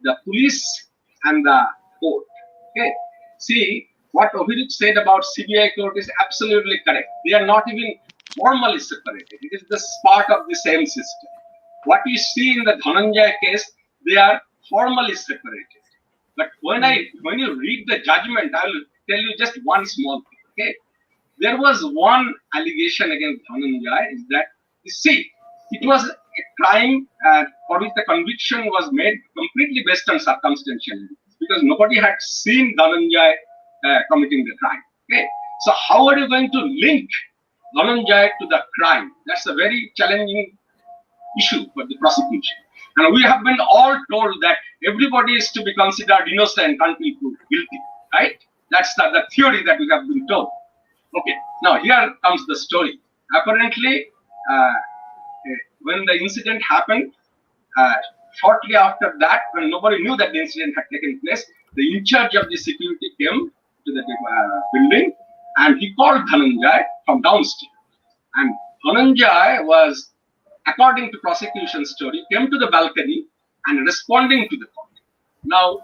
The police and the court. Okay, see what Ovilu said about CBI court is absolutely correct. They are not even formally separated. It is the part of the same system. What we see in the Dhananjay case, they are formally separated. But when you read the judgment, I will tell you just one small thing. Okay. there was one allegation against Dhananjay, is that, you see, it was a crime for which the conviction was made completely based on circumstantial evidence, because nobody had seen Dhananjay committing the crime. Okay, so how are you going to link Dhananjay to the crime? That's a very challenging issue for the prosecution. And we have been all told that everybody is to be considered innocent until proved guilty, right? That's the theory that we have been told. Okay, now here comes the story. Apparently, when the incident happened, shortly after that, when nobody knew that the incident had taken place, the in charge of the security came to the building and he called Dhananjay from downstairs. And Dhananjay was, according to prosecution story, came to the balcony and responding to the call. Now,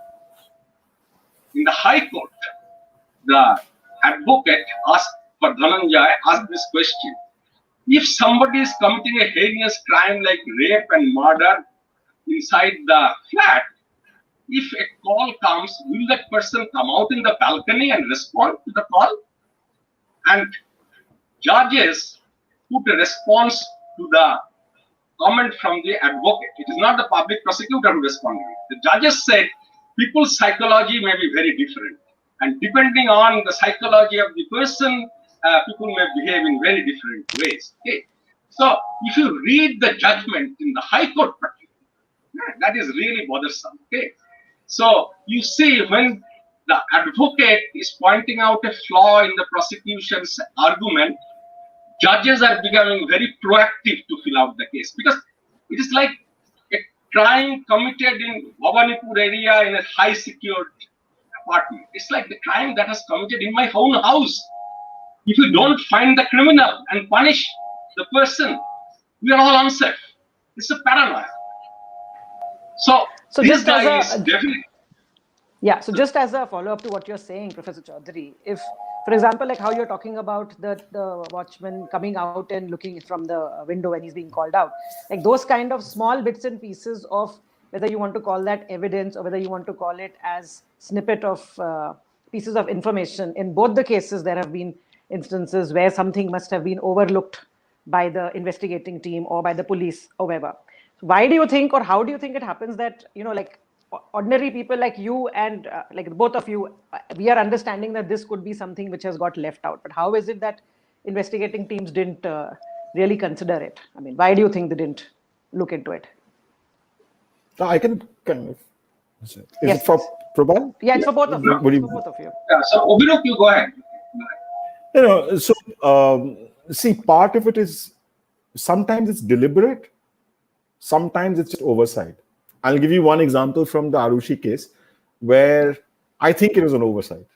in the High Court, the advocate asked for Dhananjay, asked this question: if somebody is committing a heinous crime like rape and murder inside the flat, if a call comes, will that person come out in the balcony and respond to the call? And judges put a response to the comment from the advocate. It is not the public prosecutor who responded. The judges said people's psychology may be very different, and depending on the psychology of the person, people may behave in very different ways. Okay, so if you read the judgment in the High Court, that is really bothersome. Okay, so you see, when the advocate is pointing out a flaw in the prosecution's argument, judges are becoming very proactive to fill out the case, because it is like a crime committed in Bhavanipur area in a high secured apartment. It's like the crime that has committed in my own house. If you don't find the criminal and punish the person, we are all unsafe. It's a paranoia. So this guy is definitely. Yeah, so just as a follow-up to what you're saying, Professor Chaudhary, if, for example, like how you're talking about the watchman coming out and looking from the window when he's being called out, like those kind of small bits and pieces of, whether you want to call that evidence or whether you want to call it as snippet of pieces of information, in both the cases there have been instances where something must have been overlooked by the investigating team or by the police or whatever. Why do you think, or how do you think it happens that, like ordinary people like you and like both of you, we are understanding that this could be something which has got left out, but how is it that investigating teams didn't really consider it? I mean, why do you think they didn't look into it? I can kind of. Is it for Prabal? Yeah, it's for both of you. For both of you. Yeah, so Obiruk, you go ahead. See, part of it is sometimes it's deliberate, sometimes it's just oversight. I'll give you one example from the Arushi case where I think it was an oversight.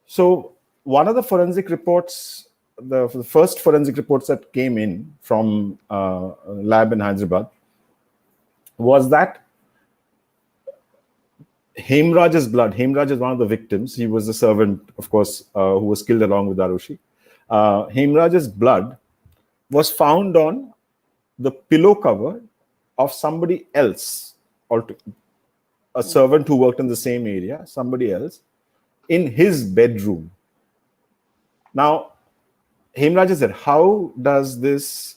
So one of the forensic reports, the first forensic reports that came in from lab in Hyderabad was that Hemraj's blood, Hemraj is one of the victims. He was the servant, of course, who was killed along with Arushi. Hemraj's blood was found on the pillow cover of somebody else, or a servant who worked in the same area, somebody else, in his bedroom. Now, Hemraj said, how does this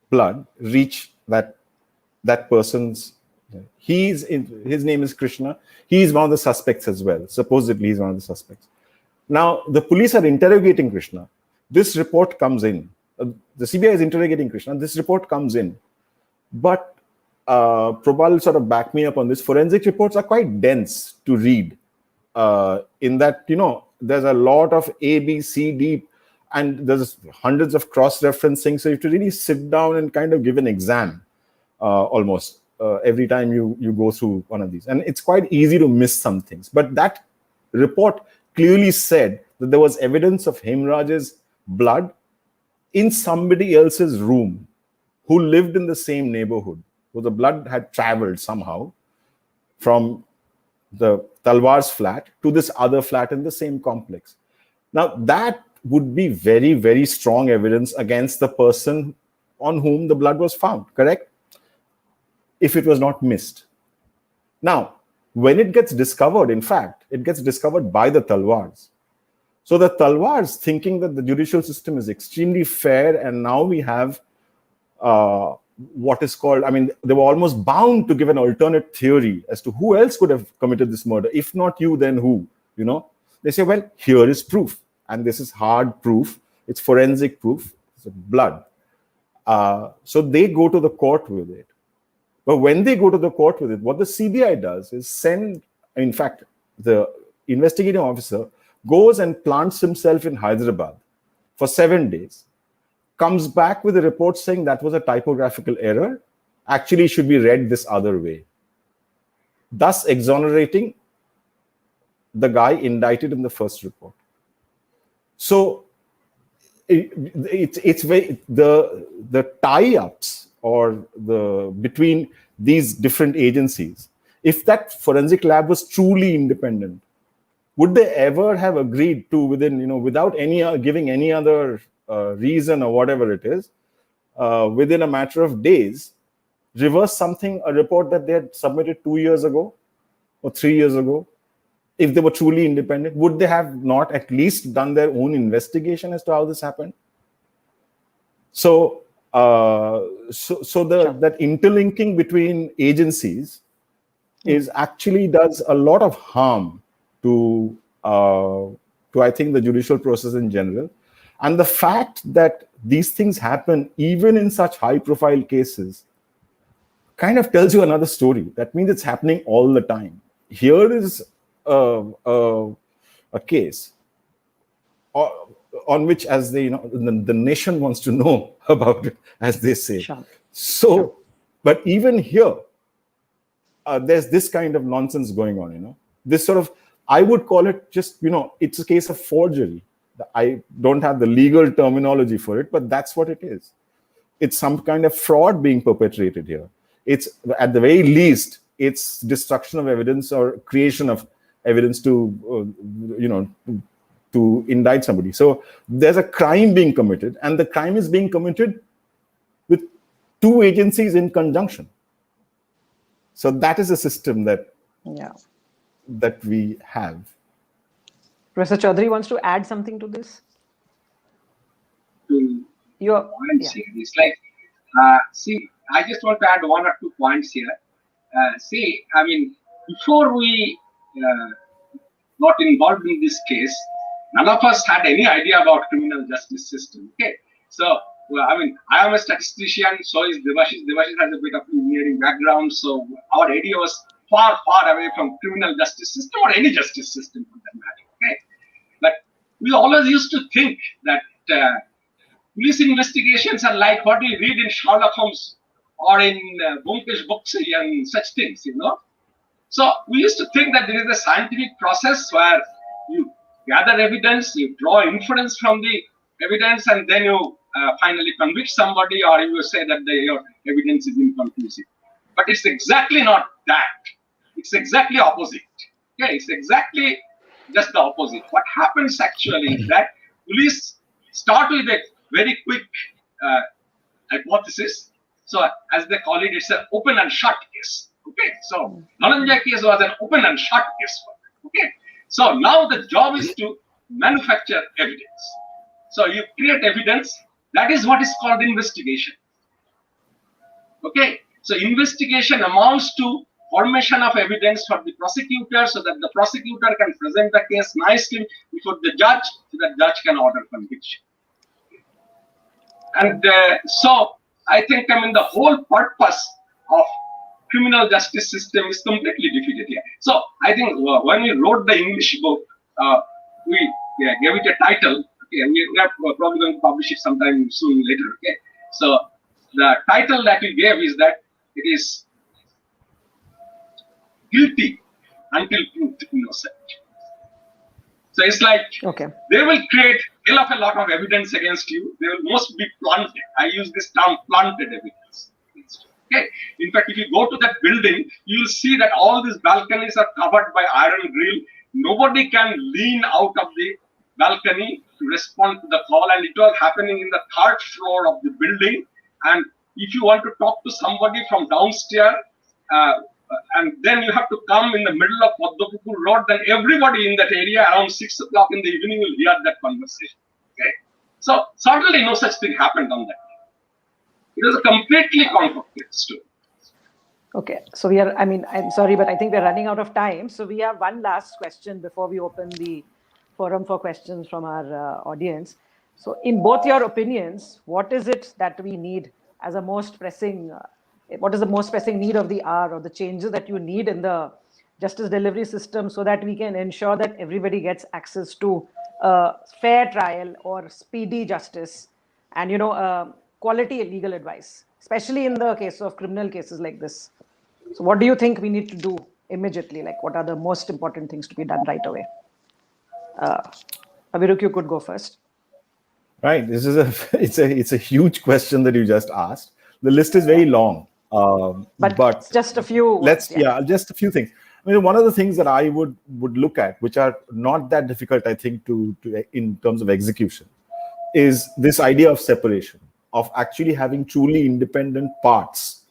blood reach that person's? His name is Krishna. He's one of the suspects as well. Supposedly, he's one of the suspects. Now, the police are interrogating Krishna. This report comes in. The CBI is interrogating Krishna. This report comes in. But Prabal sort of back me up on this. Forensic reports are quite dense to read in that, there's a lot of A, B, C, D, and there's hundreds of cross-referencing. So you have to really sit down and kind of give an exam almost every time you go through one of these. And it's quite easy to miss some things. But that report clearly said that there was evidence of Hemraj's blood in somebody else's room who lived in the same neighborhood. So the blood had traveled somehow from the Talwar's flat to this other flat in the same complex. Now, that would be very, very strong evidence against the person on whom the blood was found, correct? If it was not missed. Now, when it gets discovered, in fact, it gets discovered by the Talwars. So the Talwars, thinking that the judicial system is extremely fair, and now we have what is called, they were almost bound to give an alternate theory as to who else could have committed this murder. If not you, then who? They say, well, here is proof, and this is hard proof. It's forensic proof. It's blood. So they go to the court with it. But when they go to the court with it, what the CBI does is send, in fact, the investigating officer goes and plants himself in Hyderabad for 7 days, comes back with a report saying that was a typographical error, actually should be read this other way, thus exonerating the guy indicted in the first report. So it's very, the tie-ups or between these different agencies, if that forensic lab was truly independent, would they ever have agreed to, without giving any other reason or whatever it is, within a matter of days, reverse a report that they had submitted 2 years ago or 3 years ago? If they were truly independent, would they have not at least done their own investigation as to how this happened? So, that interlinking between agencies actually does a lot of harm to I think the judicial process in general. And the fact that these things happen even in such high-profile cases kind of tells you another story. That means it's happening all the time. Here is a case on which, as they, the nation wants to know about it, as they say. Sure. So, but even here, there's this kind of nonsense going on. This sort of, I would call it just, it's a case of forgery. I don't have the legal terminology for it, but that's what it is. It's some kind of fraud being perpetrated here. It's, at the very least, it's destruction of evidence or creation of evidence to, to indict somebody. So there's a crime being committed, and the crime is being committed with two agencies in conjunction. So that is a system that we have. Professor Chaudhary wants to add something to this. It's like, I just want to add 1 or 2 points here. Before we got involved in this case, none of us had any idea about criminal justice system. Okay, so I am a statistician, so is Debashish. Debashish has a bit of engineering background, so our idea was far, far away from criminal justice system or any justice system for that matter. Okay, but we always used to think that police investigations are like what we read in Sherlock Holmes or in Blomfish books and such things, So we used to think that there is a scientific process where you gather evidence, you draw inference from the evidence, and then you finally convict somebody, or you say that your evidence is inconclusive. But it's exactly not that. It's exactly opposite. Okay, it's exactly just the opposite. What happens actually is that police start with a very quick hypothesis. So as they call it, it's an open and shut case. Okay, so Dhananjay case was an open and shut case. Okay, so now the job is to manufacture evidence. So you create evidence. That is what is called investigation. Okay, so investigation amounts to formation of evidence for the prosecutor, so that the prosecutor can present the case nicely before the judge, so that judge can order conviction. And so I think the whole purpose of criminal justice system is completely defeated here. So I think when we wrote the English book, we gave it a title. Okay, we are probably going to publish it sometime soon later. Okay, so the title that we gave is that it is guilty until proved innocent. So it's like they will create hell of a lot of evidence against you. They will most be planted. I use this term, planted evidence. Okay. In fact, if you go to that building, you will see that all these balconies are covered by iron grill. Nobody can lean out of the balcony to respond to the call, and it was happening in the 3rd floor of the building. And if you want to talk to somebody from downstairs, and then you have to come in the middle of Padmapupur Road, then everybody in that area around 6 o'clock in the evening will hear that conversation. Okay. So certainly no such thing happened on that day. It was a completely concocted story. Okay, so we are, I mean, I'm sorry, but I think we're running out of time. So we have one last question before we open the forum for questions from our audience. So in both your opinions, what is it that we need as a most pressing, what is the most pressing need of the hour, or the changes that you need in the justice delivery system, so that we can ensure that everybody gets access to fair trial or speedy justice and, quality legal advice, especially in the case of criminal cases like this? So what do you think we need to do immediately? Like, what are the most important things to be done right away? Abhiruk, you could go first. Right. This is it's a huge question that you just asked. The list is very long, but just a few. Just a few things. I mean, one of the things that I would look at, which are not that difficult, I think, to in terms of execution, is this idea of separation, of actually having truly independent parts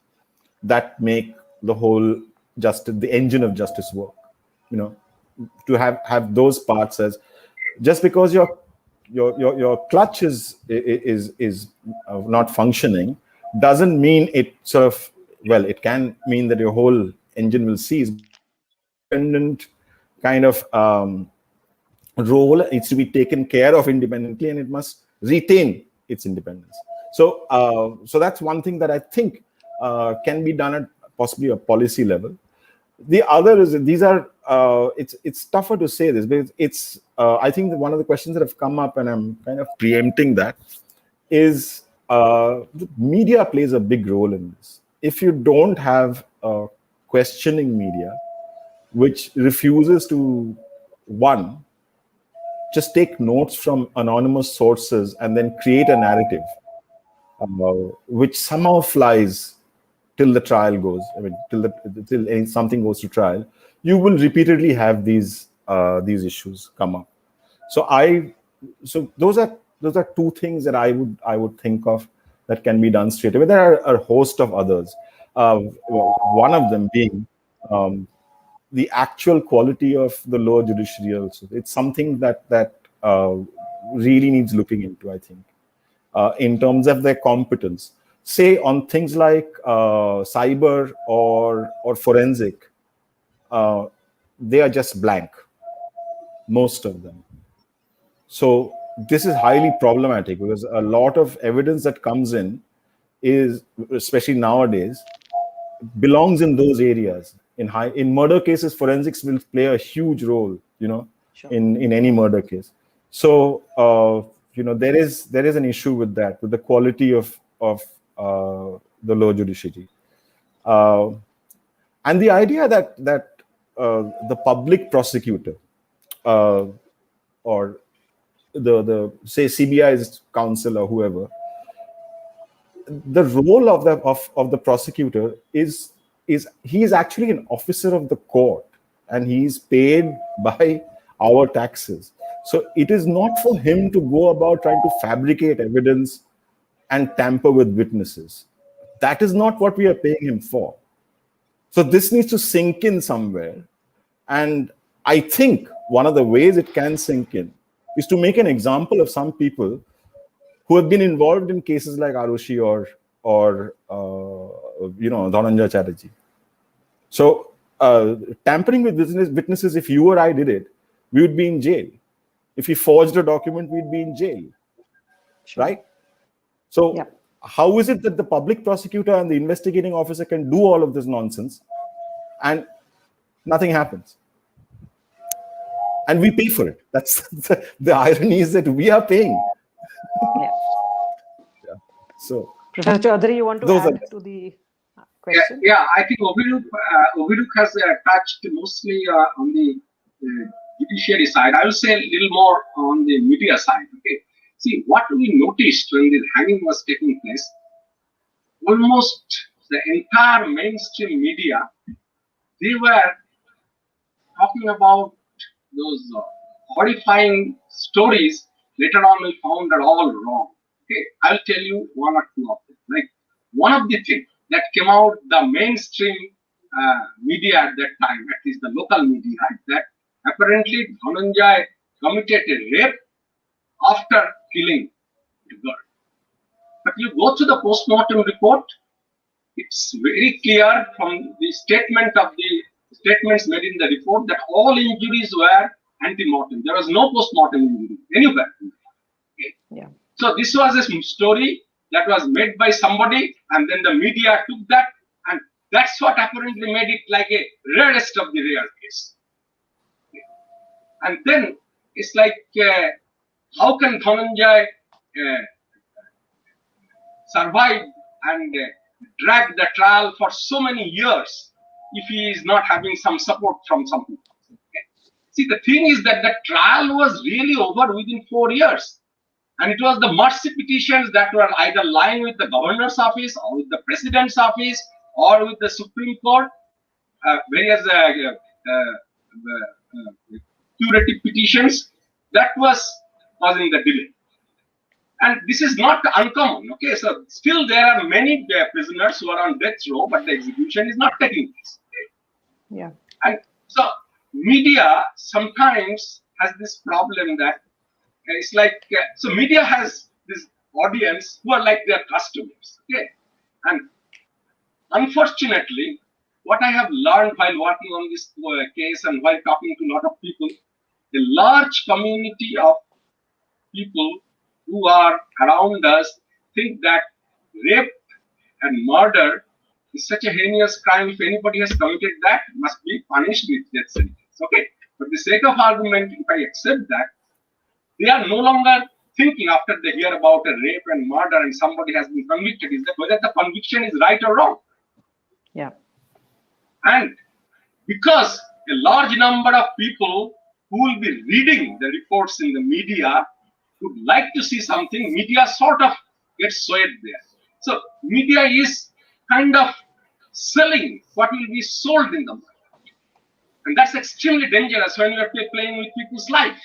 that make the whole justice, the engine of justice work. To have those parts, as just because your clutch is not functioning doesn't mean it sort of, well, it can mean that your whole engine will cease. Independent kind of role needs to be taken care of independently, and it must retain its independence. So that's one thing that I think can be done at possibly a policy level. The other is, these are it's tougher to say this, because it's I think that one of the questions that have come up, and I'm kind of preempting that, is the media plays a big role in this. If you don't have a questioning media which refuses to, one, just take notes from anonymous sources and then create a narrative which somehow flies till the trial goes, I mean, till something goes to trial, you will repeatedly have these issues come up. So those are two things that I would think of that can be done straight away. There are a host of others. One of them being the actual quality of the lower judiciary also. It's something that really needs looking into, I think, in terms of their competence. Say on things like cyber or forensic, they are just blank, most of them. So this is highly problematic, because a lot of evidence that comes in is, especially nowadays, belongs in those areas. In murder cases, forensics will play a huge role, Sure. in any murder case. So there is an issue with that, with the quality of the lower judiciary, and the idea that the public prosecutor or the say CBI's counsel or whoever, the role of the prosecutor is he is actually an officer of the court, and he's paid by our taxes. So it is not for him to go about trying to fabricate evidence and tamper with witnesses. That is not what we are paying him for. So this needs to sink in somewhere. And I think one of the ways it can sink in is to make an example of some people who have been involved in cases like Arushi or Dhananjay Chatterjee. So tampering with witnesses, if you or I did it, we would be in jail. If he forged a document, we'd be in jail. Sure. Right? So how is it that the public prosecutor and the investigating officer can do all of this nonsense and nothing happens? And we pay for it. That's the irony, is that we are paying. Yeah. So, Professor Chaudhary, you want to add to the question? Yeah, I think Abhiruk has touched mostly on the judiciary side. I will say a little more on the media side. Okay. See, what we noticed when the hanging was taking place, almost the entire mainstream media, they were talking about those horrifying stories. Later on, we found that all wrong. Okay, I'll tell you one or two of them. Like, one of the things that came out, the mainstream media at that time, at least the local media, that apparently Dhananjay committed a rape after killing the girl. But you go to the post-mortem report, it's very clear from the statements made in the report that all injuries were ante-mortem. There was no post-mortem injury anywhere. Okay. Yeah. So this was a story that was made by somebody, and then the media took that, and that's what apparently made it like a rarest of the rare case. Okay. And then it's like, how can Dhananjay survive and drag the trial for so many years if he is not having some support from some people? Okay. See, the thing is that the trial was really over within 4 years. And it was the mercy petitions that were either lying with the governor's office or with the president's office or with the Supreme Court, various curative petitions that was causing the delay. And this is not uncommon. Okay, so still there are many prisoners who are on death row, but the execution is not taking place. Okay? Yeah. And so media sometimes has this problem that it's like, so media has this audience who are like their customers. Okay, and unfortunately, what I have learned while working on this case and while talking to a lot of people, a large community of people who are around us think that rape and murder is such a heinous crime. If anybody has committed that, must be punished with death sentence. Okay, for the sake of argument, if I accept that, they are no longer thinking after they hear about a rape and murder and somebody has been convicted, is that whether the conviction is right or wrong. Yeah. And because a large number of people who will be reading the reports in the media would like to see something, media sort of gets swayed there. So media is kind of selling what will be sold in the market. And that's extremely dangerous when you are playing with people's life.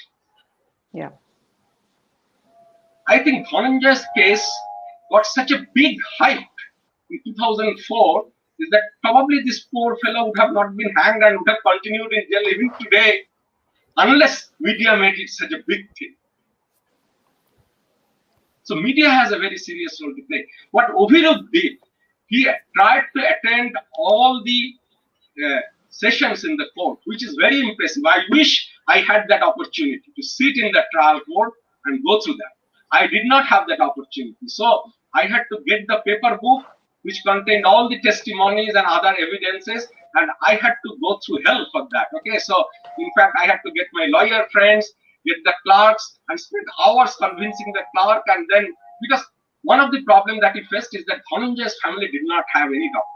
Yeah. I think Dhananjay's case got such a big hype in 2004 is that probably this poor fellow would have not been hanged and would have continued in jail even today unless media made it such a big thing. So media has a very serious role to play. What Ovirudh did, he tried to attend all the sessions in the court, which is very impressive. I wish I had that opportunity to sit in the trial court and go through that. I did not have that opportunity. So I had to get the paper book, which contained all the testimonies and other evidences, and I had to go through hell for that. Okay, so in fact, I had to get my lawyer friends, get the clerks, and spend hours convincing the clerk. And then, because one of the problems that he faced is that Dhananjay's family did not have any documents.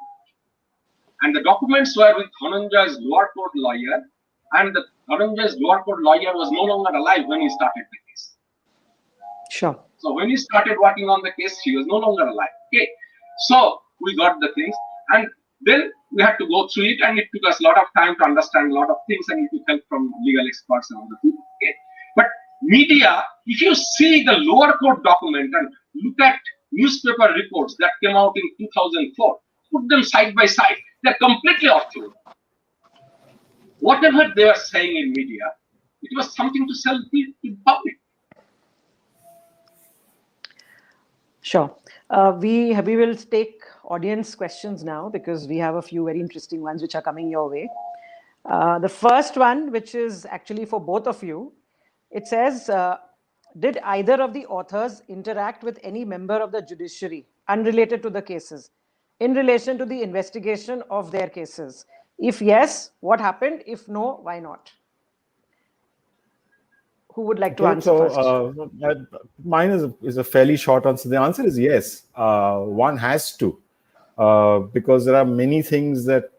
And the documents were with Dhananjay's lower court lawyer, and the Dhananjay's lower court lawyer was no longer alive when he started the case. Sure. So when he started working on the case, he was no longer alive. Okay. So we got the things, and then we had to go through it, and it took us a lot of time to understand a lot of things, and we took help from legal experts and other people. Okay. But media, if you see the lower court document and look at newspaper reports that came out in 2004, put them side by side, they're completely orthogonal. Whatever they are saying in media, it was something to sell to the public. Sure. We will take audience questions now because we have a few very interesting ones which are coming your way. The first one, which is actually for both of you, it says, did either of the authors interact with any member of the judiciary unrelated to the cases in relation to the investigation of their cases? If yes, what happened? If no, why not? Who would like to answer first? Mine is a fairly short answer. The answer is yes. One has to, because there are many things that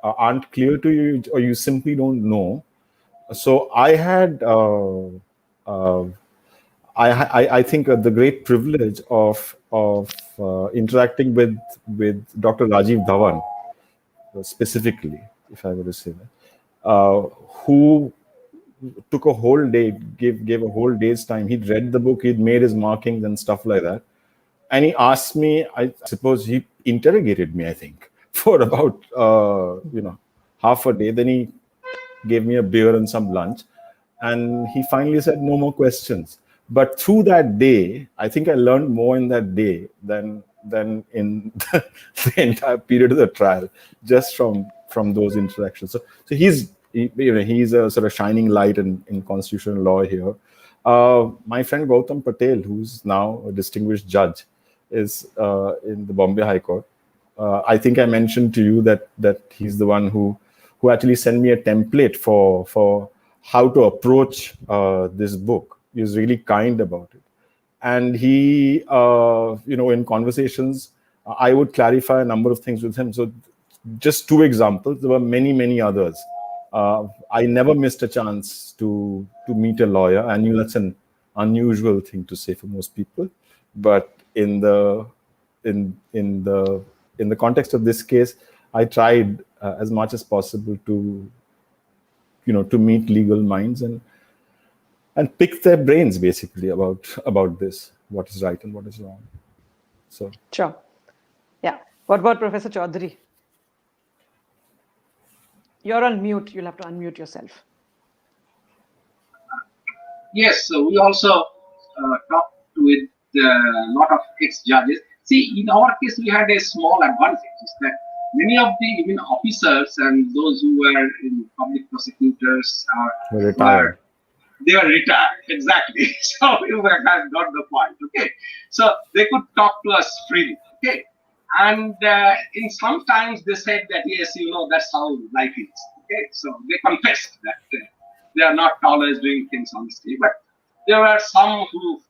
aren't clear to you or you simply don't know. So I had, I think the great privilege of interacting with Dr. Rajiv Dhawan, specifically, if I were to say that, who took a whole day, gave a whole day's time. He'd read the book, he'd made his markings and stuff like that. And he asked me, I suppose he interrogated me, I think, for about half a day. Then he gave me a beer and some lunch, and he finally said, "No more questions." But through that day, I think I learned more in that day than in the entire period of the trial, just from those interactions. So he's a sort of shining light in constitutional law here. My friend Gautam Patel, who's now a distinguished judge, is in the Bombay High Court. I think I mentioned to you that he's the one who actually sent me a template for how to approach this book. He was really kind about it. And he, in conversations, I would clarify a number of things with him. So just two examples. There were many, many others. I never missed a chance to meet a lawyer. I knew that's an unusual thing to say for most people, but in the context of this case, I tried as much as possible to meet legal minds and pick their brains basically about this, what is right and what is wrong. So sure, yeah. What about Professor Chaudhary? You're on mute. You'll have to unmute yourself. Yes, so we also talked with a lot of ex-judges. See, in our case, we had a small advantage, is that many of the even officers and those who were in public prosecutors were retired. They were retired, exactly. So you have got the point, okay? So they could talk to us freely, okay? And in sometimes they said that, yes, that's how life is, okay? So they confessed that they are not always doing things honestly, but there were some who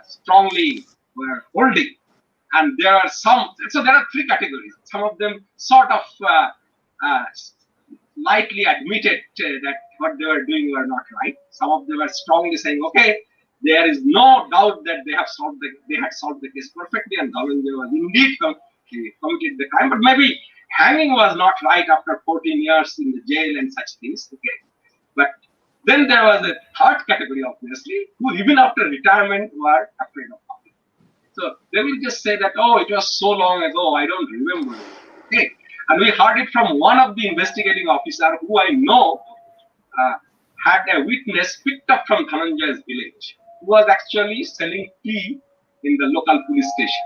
strongly were holding, and there are some, so there are three categories. Some of them sort of lightly admitted that what they were doing were not right. Some of them were strongly saying, okay, there is no doubt that they had solved the case perfectly, and Dhananjay was indeed committed the crime, but maybe hanging was not right after 14 years in the jail and such things, okay? But then there was a third category, obviously, who even after retirement were afraid of public. So they will just say that, oh, it was so long ago, I don't remember. Okay. And we heard it from one of the investigating officers who I know had a witness picked up from Dhananjay's village, who was actually selling tea in the local police station.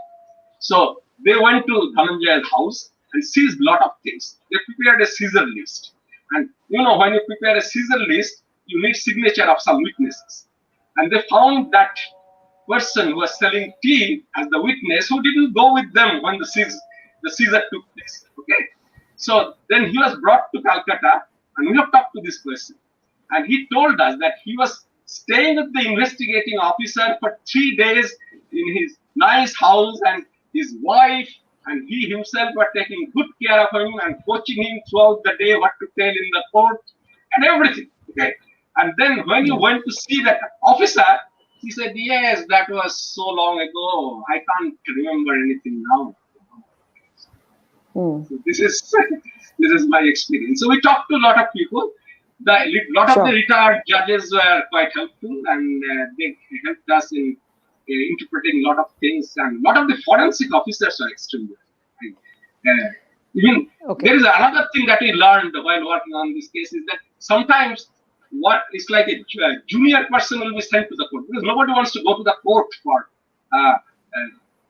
So they went to Dhananjay's house and seized a lot of things. They prepared a seizure list. And when you prepare a seizure list, you need signature of some witnesses. And they found that person who was selling tea as the witness who didn't go with them when the seizure took place. Okay. So then he was brought to Calcutta, and we have talked to this person. And he told us that he was staying with the investigating officer for 3 days in his nice house, and his wife and he himself were taking good care of him and coaching him throughout the day what to tell in the court and everything. Okay. And then when you went to see that officer, he said, yes, that was so long ago. I can't remember anything now. So this is my experience. So we talked to a lot of people. A lot of the retired judges were quite helpful, and they helped us in interpreting a lot of things. And a lot of the forensic officers are extremely There is another thing that we learned while working on this case is that sometimes what is like a junior person will be sent to the court, because nobody wants to go to the court for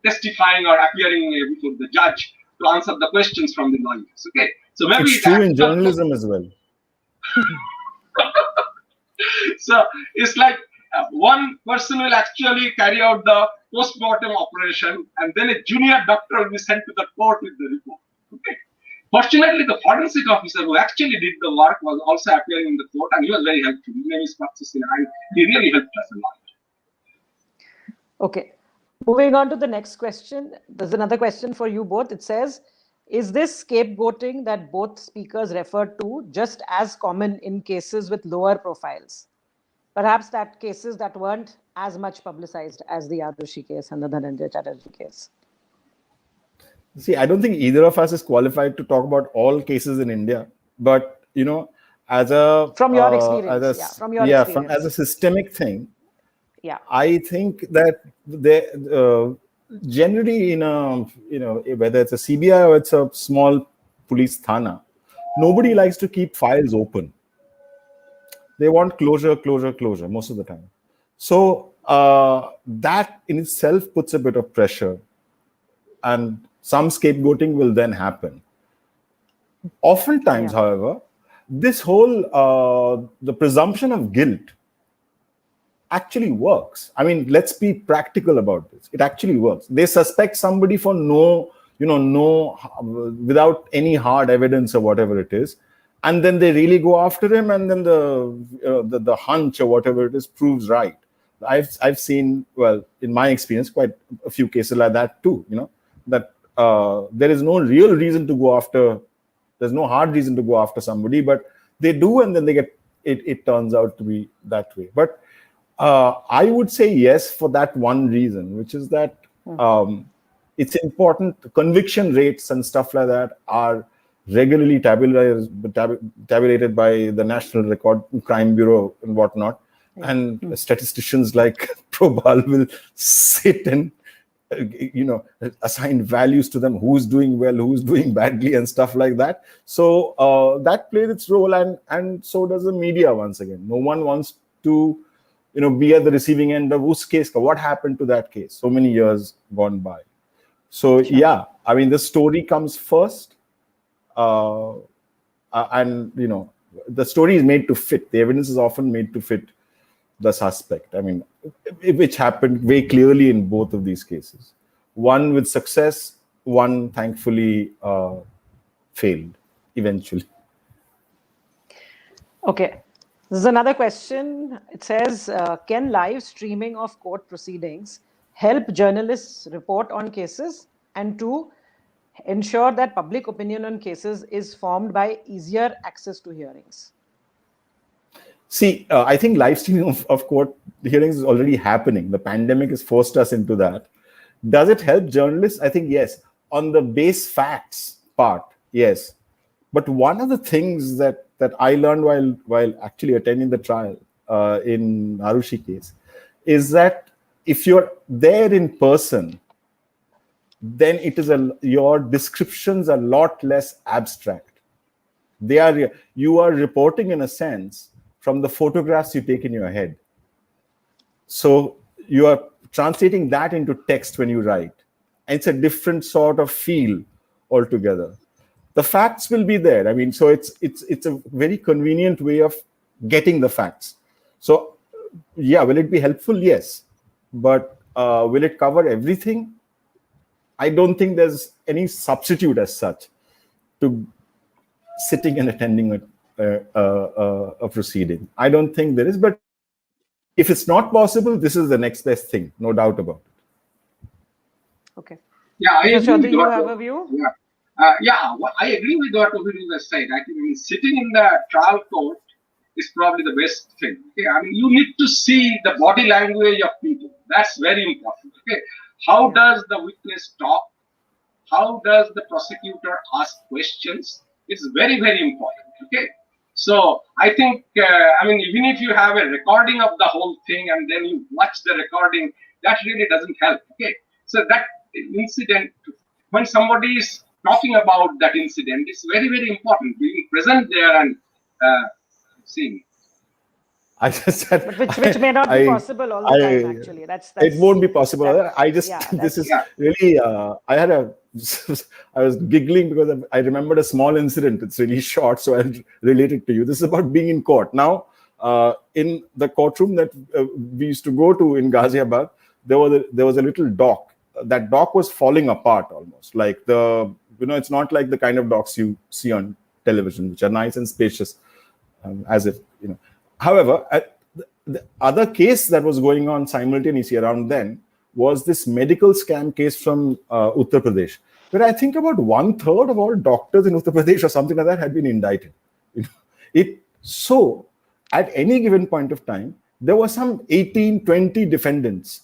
testifying or appearing before the judge to answer the questions from the lawyers. Okay, so maybe it's true in journalism as well. So it's like one person will actually carry out the post-mortem operation, and then a junior doctor will be sent to the court with the report. Okay. Fortunately, the forensic officer who actually did the work was also appearing in the court, and he was very helpful. His name is Patsy, and he really helped us a lot. Okay. Moving on to the next question. There's another question for you both. It says, is this scapegoating that both speakers referred to just as common in cases with lower profiles? Perhaps that cases that weren't as much publicized as the Arushi case and the Dhananjay Chatterjee case. See, I don't think either of us is qualified to talk about all cases in India, but as a from your experience, as a systemic thing, yeah, I think that generally in a, whether it's a CBI or it's a small police thana, nobody likes to keep files open. They want closure most of the time. So that in itself puts a bit of pressure, and some scapegoating will then happen. Oftentimes, however, this whole the presumption of guilt actually works. I mean, let's be practical about this. It actually works. They suspect somebody for without any hard evidence or whatever it is, and then they really go after him, and then the hunch or whatever it is proves right. I've seen, well, in my experience, quite a few cases like that too. That there is no real reason to go after. There's no hard reason to go after somebody, but they do, and then they get it. It turns out to be that way. But I would say yes for that one reason, which is that it's important. Conviction rates and stuff like that are regularly tabulated by the National Record Crime Bureau and whatnot. And statisticians like Probal will sit and assign values to them, who's doing well, who's doing badly, and stuff like that. So that plays its role, and so does the media. Once again, no one wants to be at the receiving end of whose case, what happened to that case, so many years gone by. So yeah, I mean, the story comes first, and the story is made to fit. The evidence is often made to fit the suspect. I mean, which happened very clearly in both of these cases. One with success, one thankfully failed eventually. Okay. This is another question. It says, can live streaming of court proceedings help journalists report on cases, and to ensure that public opinion on cases is formed by easier access to hearings? See, I think live streaming of court hearings is already happening. The pandemic has forced us into that. Does it help journalists? I think yes. On the base facts part, yes. But one of the things that I learned while actually attending the trial in Aarushi case is that if you're there in person, then your descriptions are a lot less abstract. You are reporting in a sense from the photographs you take in your head. So you are translating that into text when you write. And it's a different sort of feel altogether. The facts will be there. I mean, so it's a very convenient way of getting the facts. So yeah, will it be helpful? Yes. But will it cover everything? I don't think there's any substitute as such to sitting and attending a proceeding. I don't think there is, but if it's not possible, this is the next best thing, no doubt about it. Okay. Yeah, I agree. Do you have a view? Yeah. I agree with what Ovidu has said. I think sitting in the trial court is probably the best thing. Okay, I mean, you need to see the body language of people. That's very important. Okay, how does the witness talk? How does the prosecutor ask questions? It's very, very important. Okay. So I think, even if you have a recording of the whole thing and then you watch the recording, that really doesn't help. Okay. So that incident, when somebody is talking about that incident, is very, very important. Being present there and seeing. I just said, which may not be possible all the time. Actually, that's it won't be possible. This is really. I was giggling because I remembered a small incident. It's really short, so I'll relate it to you. This is about being in court. Now, in the courtroom that we used to go to in Ghaziabad, there was a little dock. That dock was falling apart almost. Like it's not like the kind of docks you see on television, which are nice and spacious, as if. However, the other case that was going on simultaneously around then was this medical scam case from Uttar Pradesh, where I think about 1/3 of all doctors in Uttar Pradesh or something like that had been indicted. So at any given point of time, there were some 18, 20 defendants.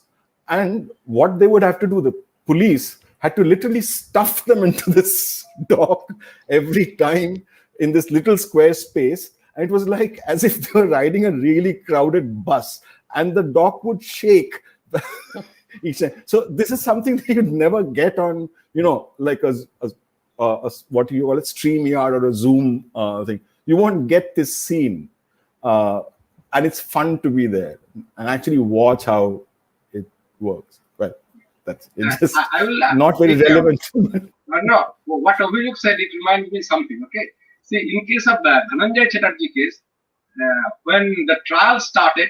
And what they would have to do, the police had to literally stuff them into this dock every time in this little square space. And it was like as if they were riding a really crowded bus, and the dock would shake each time. So this is something that you'd never get on, like a what you call it, StreamYard or a Zoom thing. You won't get this scene, and it's fun to be there and actually watch how it works. Well, it's just I will not very relevant. No, what Abhijit said, it reminds me something. Okay, see, in case of the Dhananjay Chatterjee case, when the trial started,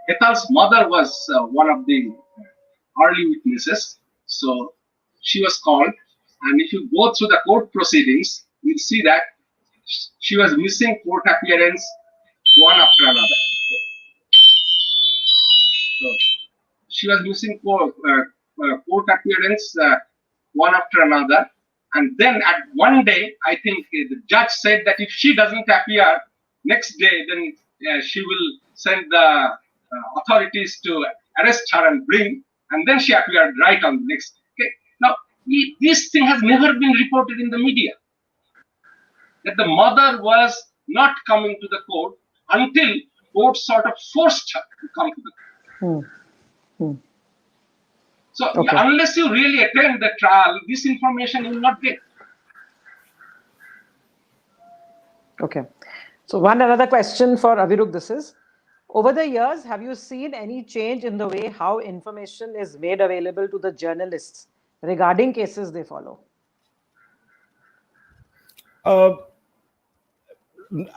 Hetal's mother was one of the early witnesses. So she was called, and if you go through the court proceedings, you'll see that she was missing court appearance one after another. So she was missing court appearance one after another. And then at one day, I think the judge said that if she doesn't appear next day, then she will send the authorities to arrest her and bring. And then she appeared right on the next day. Okay. Now, this thing has never been reported in the media, that the mother was not coming to the court until court sort of forced her to come to the court. So unless you really attend the trial, this information you will not get. Okay. So one another question for Aviruk, this is, over the years, have you seen any change in the way how information is made available to the journalists regarding cases they follow?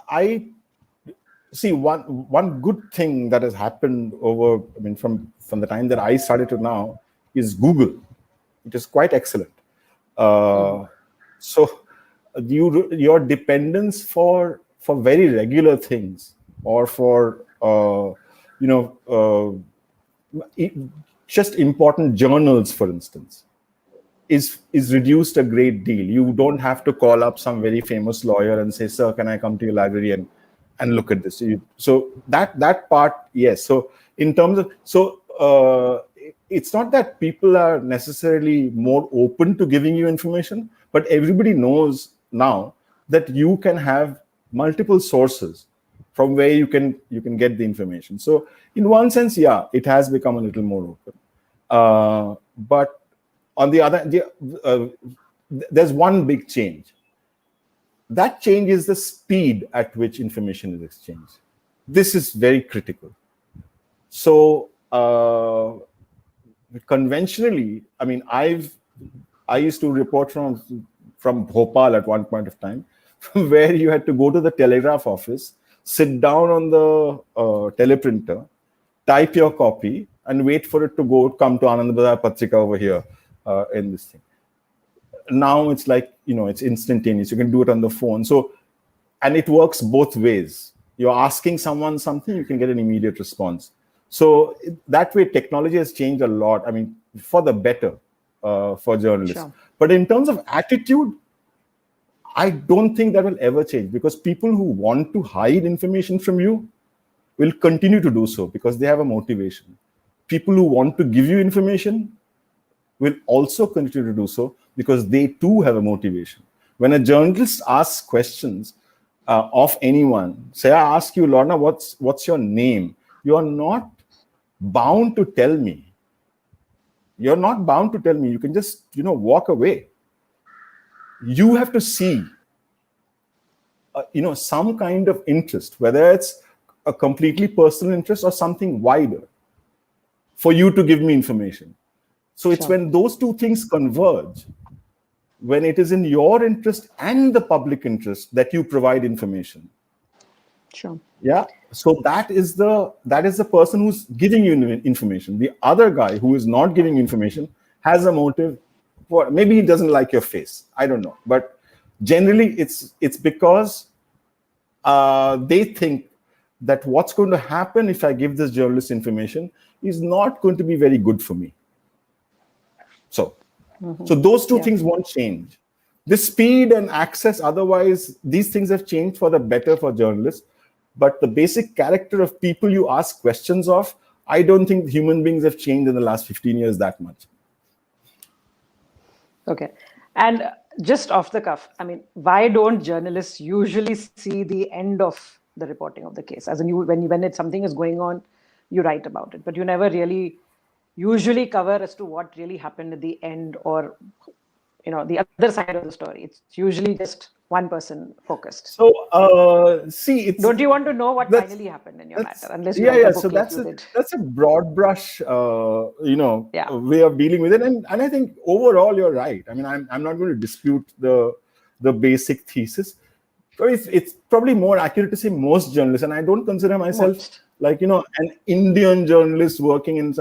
I see one good thing that has happened over, from the time that I started to now, is Google. It is quite excellent. So your dependence for very regular things, or for just important journals, for instance, is reduced a great deal. You don't have to call up some very famous lawyer and say, "Sir, can I come to your library and look at this?" So that part, yes. So in terms of it's not that people are necessarily more open to giving you information, but everybody knows now that you can have multiple sources from where you can get the information. So in one sense, yeah, it has become a little more open. But on the other, there's one big change. That change is the speed at which information is exchanged. This is very critical. So conventionally, I used to report from Bhopal at one point of time, where you had to go to the telegraph office, sit down on the teleprinter, type your copy, and wait for it to come to Anand Bazar Patrika over here in this thing. Now it's like, it's instantaneous. You can do it on the phone. So, and it works both ways. You're asking someone something, you can get an immediate response. So that way, technology has changed a lot. For the better for journalists. Sure. But in terms of attitude, I don't think that will ever change, because people who want to hide information from you will continue to do so because they have a motivation. People who want to give you information will also continue to do so because they too have a motivation. When a journalist asks questions of anyone, say I ask you, Lorna, what's your name? You're not bound to tell me. You're not bound to tell me. You can just, walk away. You have to see, some kind of interest, whether it's a completely personal interest or something wider, for you to give me information. So it's when those two things converge, when it is in your interest and the public interest that you provide information. Sure. Yeah. So that is the person who's giving you information. The other guy who is not giving you information has a motive for, maybe he doesn't like your face. I don't know. But generally it's because they think that what's going to happen if I give this journalist information is not going to be very good for me. So those two things won't change. The speed and access, otherwise, these things have changed for the better for journalists. But the basic character of people you ask questions of, I don't think human beings have changed in the last 15 years that much. Okay. And just off the cuff, why don't journalists usually see the end of the reporting of the case? As in, when something is going on, you write about it, but you never really usually cover as to what really happened at the end, or the other side of the story. It's usually just one person focused. So see, it's Don't you want to know what that's- finally happened in your that's- matter, unless you yeah, write yeah. a book So like you did? that's a broad brush, Yeah. way of dealing with it, and I think overall you're right. I mean, I'm not going to dispute the basic thesis. So it's probably more accurate to say most journalists, and I don't consider myself Most. like an Indian journalist working in.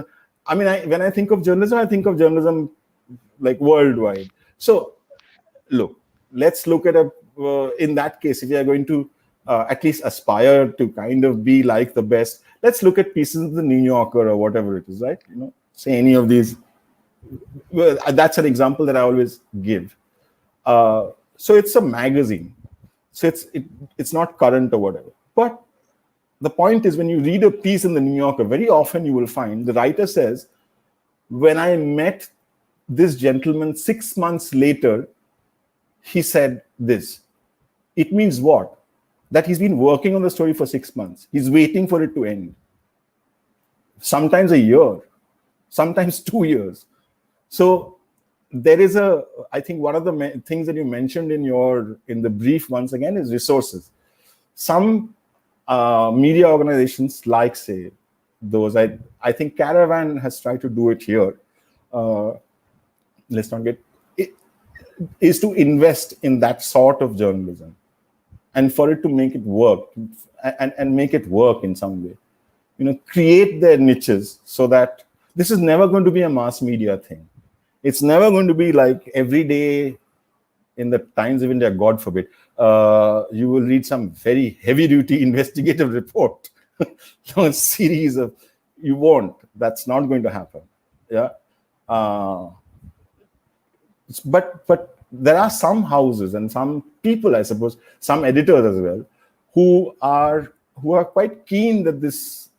I mean, when I think of journalism, I think of journalism like worldwide. So look, let's look at in that case, if we are going to at least aspire to kind of be like the best, let's look at pieces of the New Yorker or whatever it is, right? Say any of these. Well, that's an example that I always give. So it's a magazine, so it's not current or whatever. But the point is, when you read a piece in the New Yorker, very often you will find the writer says, when I met this gentleman 6 months later, he said this. It means what? That he's been working on the story for 6 months. He's waiting for it to end. Sometimes a year, sometimes 2 years. So there is I think one of the things that you mentioned in the brief once again is resources. Some media organizations, like say those, I think Caravan has tried to do it here. Let's not get it, is to invest in that sort of journalism, and for it to make it work, and make it work in some way. Create their niches so that this is never going to be a mass media thing. It's never going to be like every day in the Times of India, God forbid, you will read some very heavy-duty investigative report, a series of. You won't. That's not going to happen. Yeah. But there are some houses and some people, I suppose, some editors as well, who are quite keen that this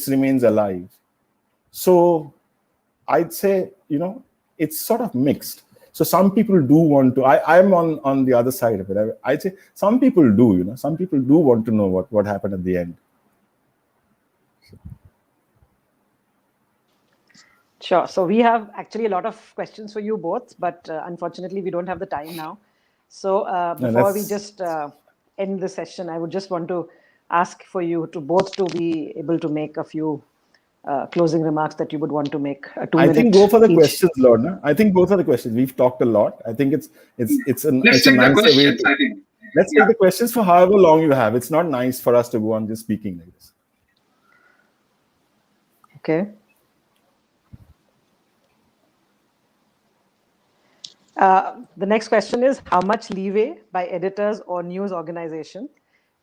remains alive. So I'd say it's sort of mixed. So some people do want to. I'm on the other side of it. I'd say some people do. Some people do want to know what happened at the end. Sure. So we have actually a lot of questions for you both, but unfortunately we don't have the time now. So before we just end the session, I would just want to ask for you to both to be able to make a few closing remarks that you would want to make. I think go for the questions, Lorna. I think both are the questions. We've talked a lot. I think it's a nice way to. I think. Let's take the questions for however long you have. It's not nice for us to go on just speaking like this. Okay. The next question is, how much leeway by editors or news organization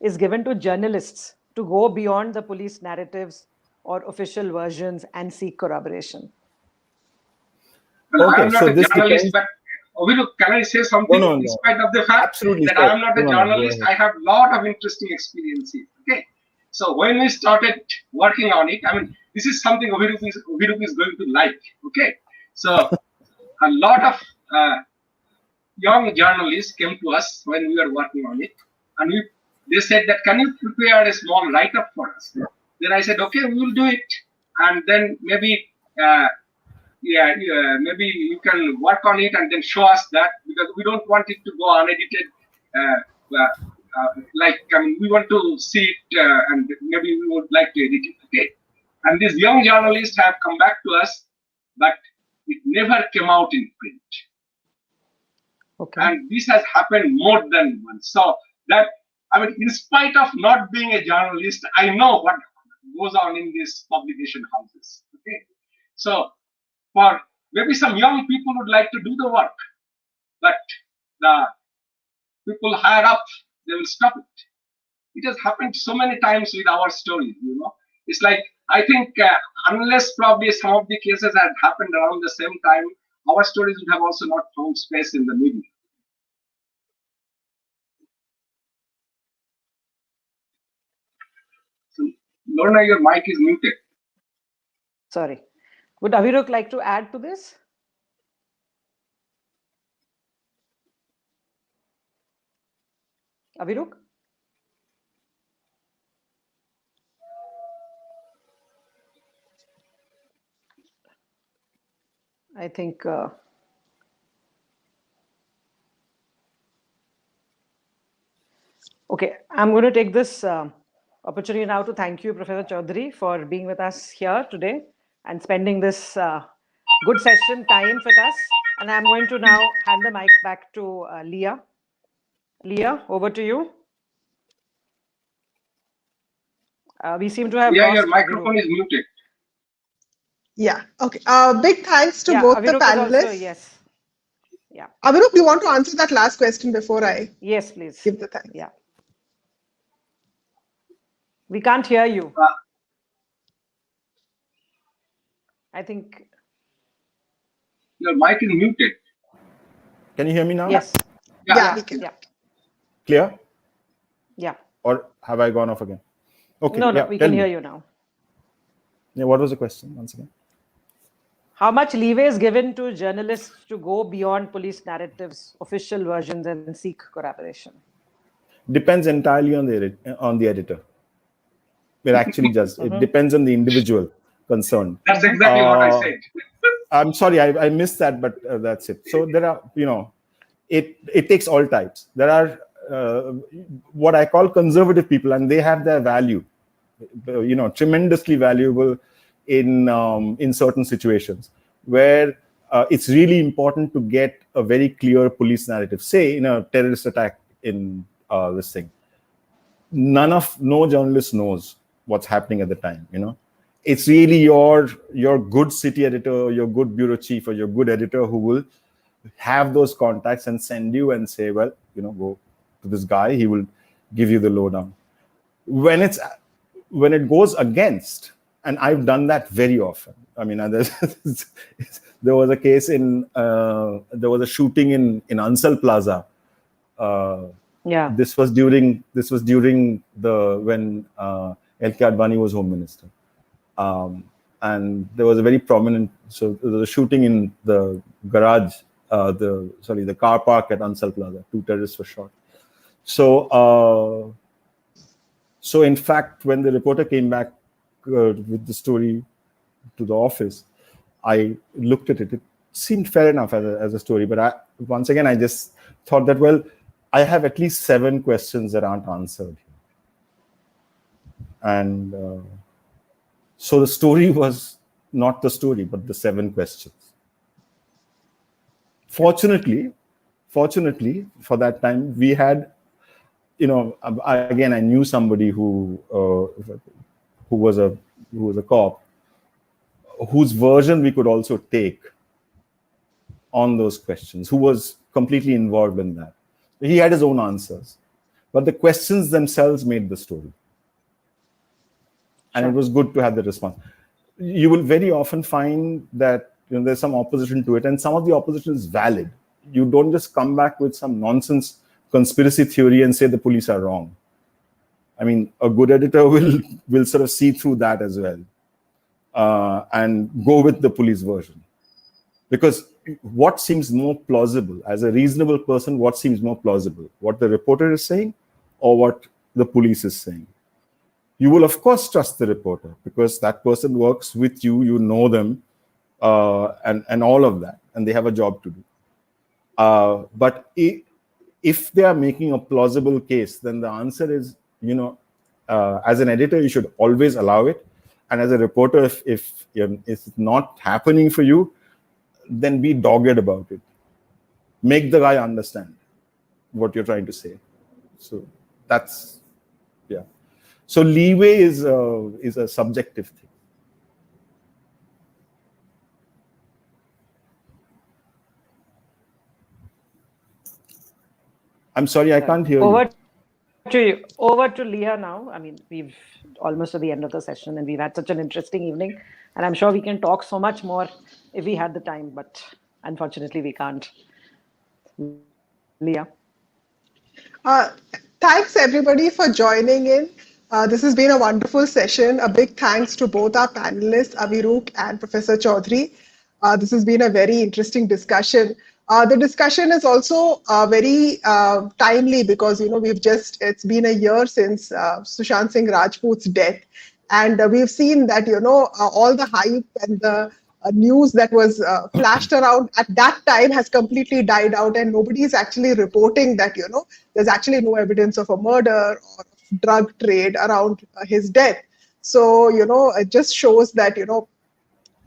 is given to journalists to go beyond the police narratives or official versions and seek corroboration? Well, Okay, I am not so a this journalist, depends. but Oviru, can I say something? No. In spite of the fact Absolutely, that sir. I am not a No, journalist, go ahead. I have a lot of interesting experiences. Okay, so when we started working on it, I mean, this is something Oviru is going to like. Okay, so a lot of young journalists came to us when we were working on it, and they said that, can you prepare a small write-up for us? Then I said, okay, we will do it, and then maybe maybe you can work on it and then show us that, because we don't want it to go unedited. We want to see it, and maybe we would like to edit it. Okay, and these young journalists have come back to us, but it never came out in print. Okay. And this has happened more than once. So that, I mean, in spite of not being a journalist, I know what goes on in these publication houses. Okay, so for maybe some young people would like to do the work, but the people higher up, they will stop it. It has happened so many times with our stories. It's like, I think unless probably some of the cases had happened around the same time, our stories would have also not found space in the media. So, Lorna, your mic is muted. Sorry. Would Aviruk like to add to this? Aviruk? I think okay, I'm going to take this opportunity now to thank you, Professor Chaudhary, for being with us here today and spending this good session time with us. And I'm going to now hand the mic back to Leah. Leah, over to you. We seem to have Yeah, lost your microphone is muted. Yeah. Okay. Big thanks to Yeah, both the Avirup is panelists. also, yes. Yeah. Avirup, you want to answer that last question before I Yes, please. give the thanks? Yeah. We can't hear you. I think Your mic is muted. Can you hear me now? yes. Yeah, we can. Yeah. Clear? Yeah. Or have I gone off again? Okay. No, yeah, we tell can me. hear you now. Yeah, what was the question once again? How much leeway is given to journalists to go beyond police narratives, official versions, and seek corroboration? Depends entirely on the editor. It actually does. It depends on the individual concerned. That's exactly what I said. I'm sorry, I missed that, but that's it. So there are, it takes all types. There are what I call conservative people, and they have their value, tremendously valuable in certain situations where it's really important to get a very clear police narrative. Say in a terrorist attack in this thing, no journalist knows what's happening at the time. It's really your good city editor, your good bureau chief, or your good editor who will have those contacts and send you and say, well, go to this guy, he will give you the lowdown. When it goes against, and I've done that very often. I mean, there was a case there was a shooting in Ansal Plaza. Yeah. This was during when L.K. Advani was Home Minister. And there was a very prominent, so there was a shooting in the garage, the car park at Ansal Plaza. 2 terrorists were shot. So in fact, when the reporter came back with the story to the office, I looked at it. It seemed fair enough as a story, but once again, I just thought that, well, I have at least 7 questions that aren't answered. And so the story was not the story, but the 7 questions. Fortunately, for that time, we had, I knew somebody who was a cop, whose version we could also take on those questions, who was completely involved in that. He had his own answers, but the questions themselves made the story. And it was good to have the response. You will very often find that there's some opposition to it, and some of the opposition is valid. You don't just come back with some nonsense conspiracy theory and say the police are wrong. I mean, a good editor will sort of see through that as well, and go with the police version. Because what seems more plausible, as a reasonable person, what seems more plausible? What the reporter is saying or what the police is saying? You will, of course, trust the reporter because that person works with you, you know them, and all of that, and they have a job to do. But if they are making a plausible case, then the answer is, as an editor, you should always allow it. And as a reporter, if it's not happening for you, then be dogged about it. Make the guy understand what you're trying to say. So that's, yeah. So leeway is a subjective thing. I'm sorry, I can't hear you. Over to Leah now. I mean, we've almost at the end of the session, and we've had such an interesting evening. And I'm sure we can talk so much more if we had the time, but unfortunately we can't. Leah. Thanks everybody for joining in. This has been a wonderful session. A big thanks to both our panelists, Avirup and Professor Chaudhary. This has been a very interesting discussion. The discussion is also very timely because, it's been a year since Sushant Singh Rajput's death. And we've seen that, all the hype and the news that was flashed around at that time has completely died out, and nobody is actually reporting that, there's actually no evidence of a murder or drug trade around his death. So, it just shows that,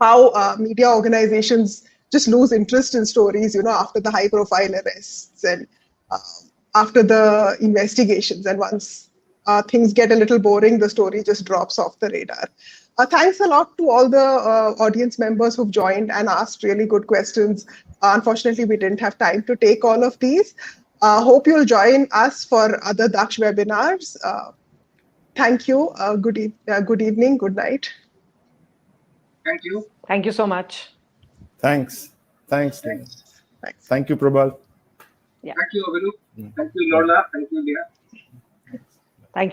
how media organizations just lose interest in stories, after the high profile arrests and after the investigations. And once things get a little boring, the story just drops off the radar. Thanks a lot to all the audience members who've joined and asked really good questions. Unfortunately, we didn't have time to take all of these. Hope you'll join us for other Daksh webinars. Thank you. Good evening. Good night. Thank you. Thank you so much. Thanks. Thanks. Thank you, Prabal. Yeah. Thank you, Abhiru. Thank you, Lola. Thank you, Leah.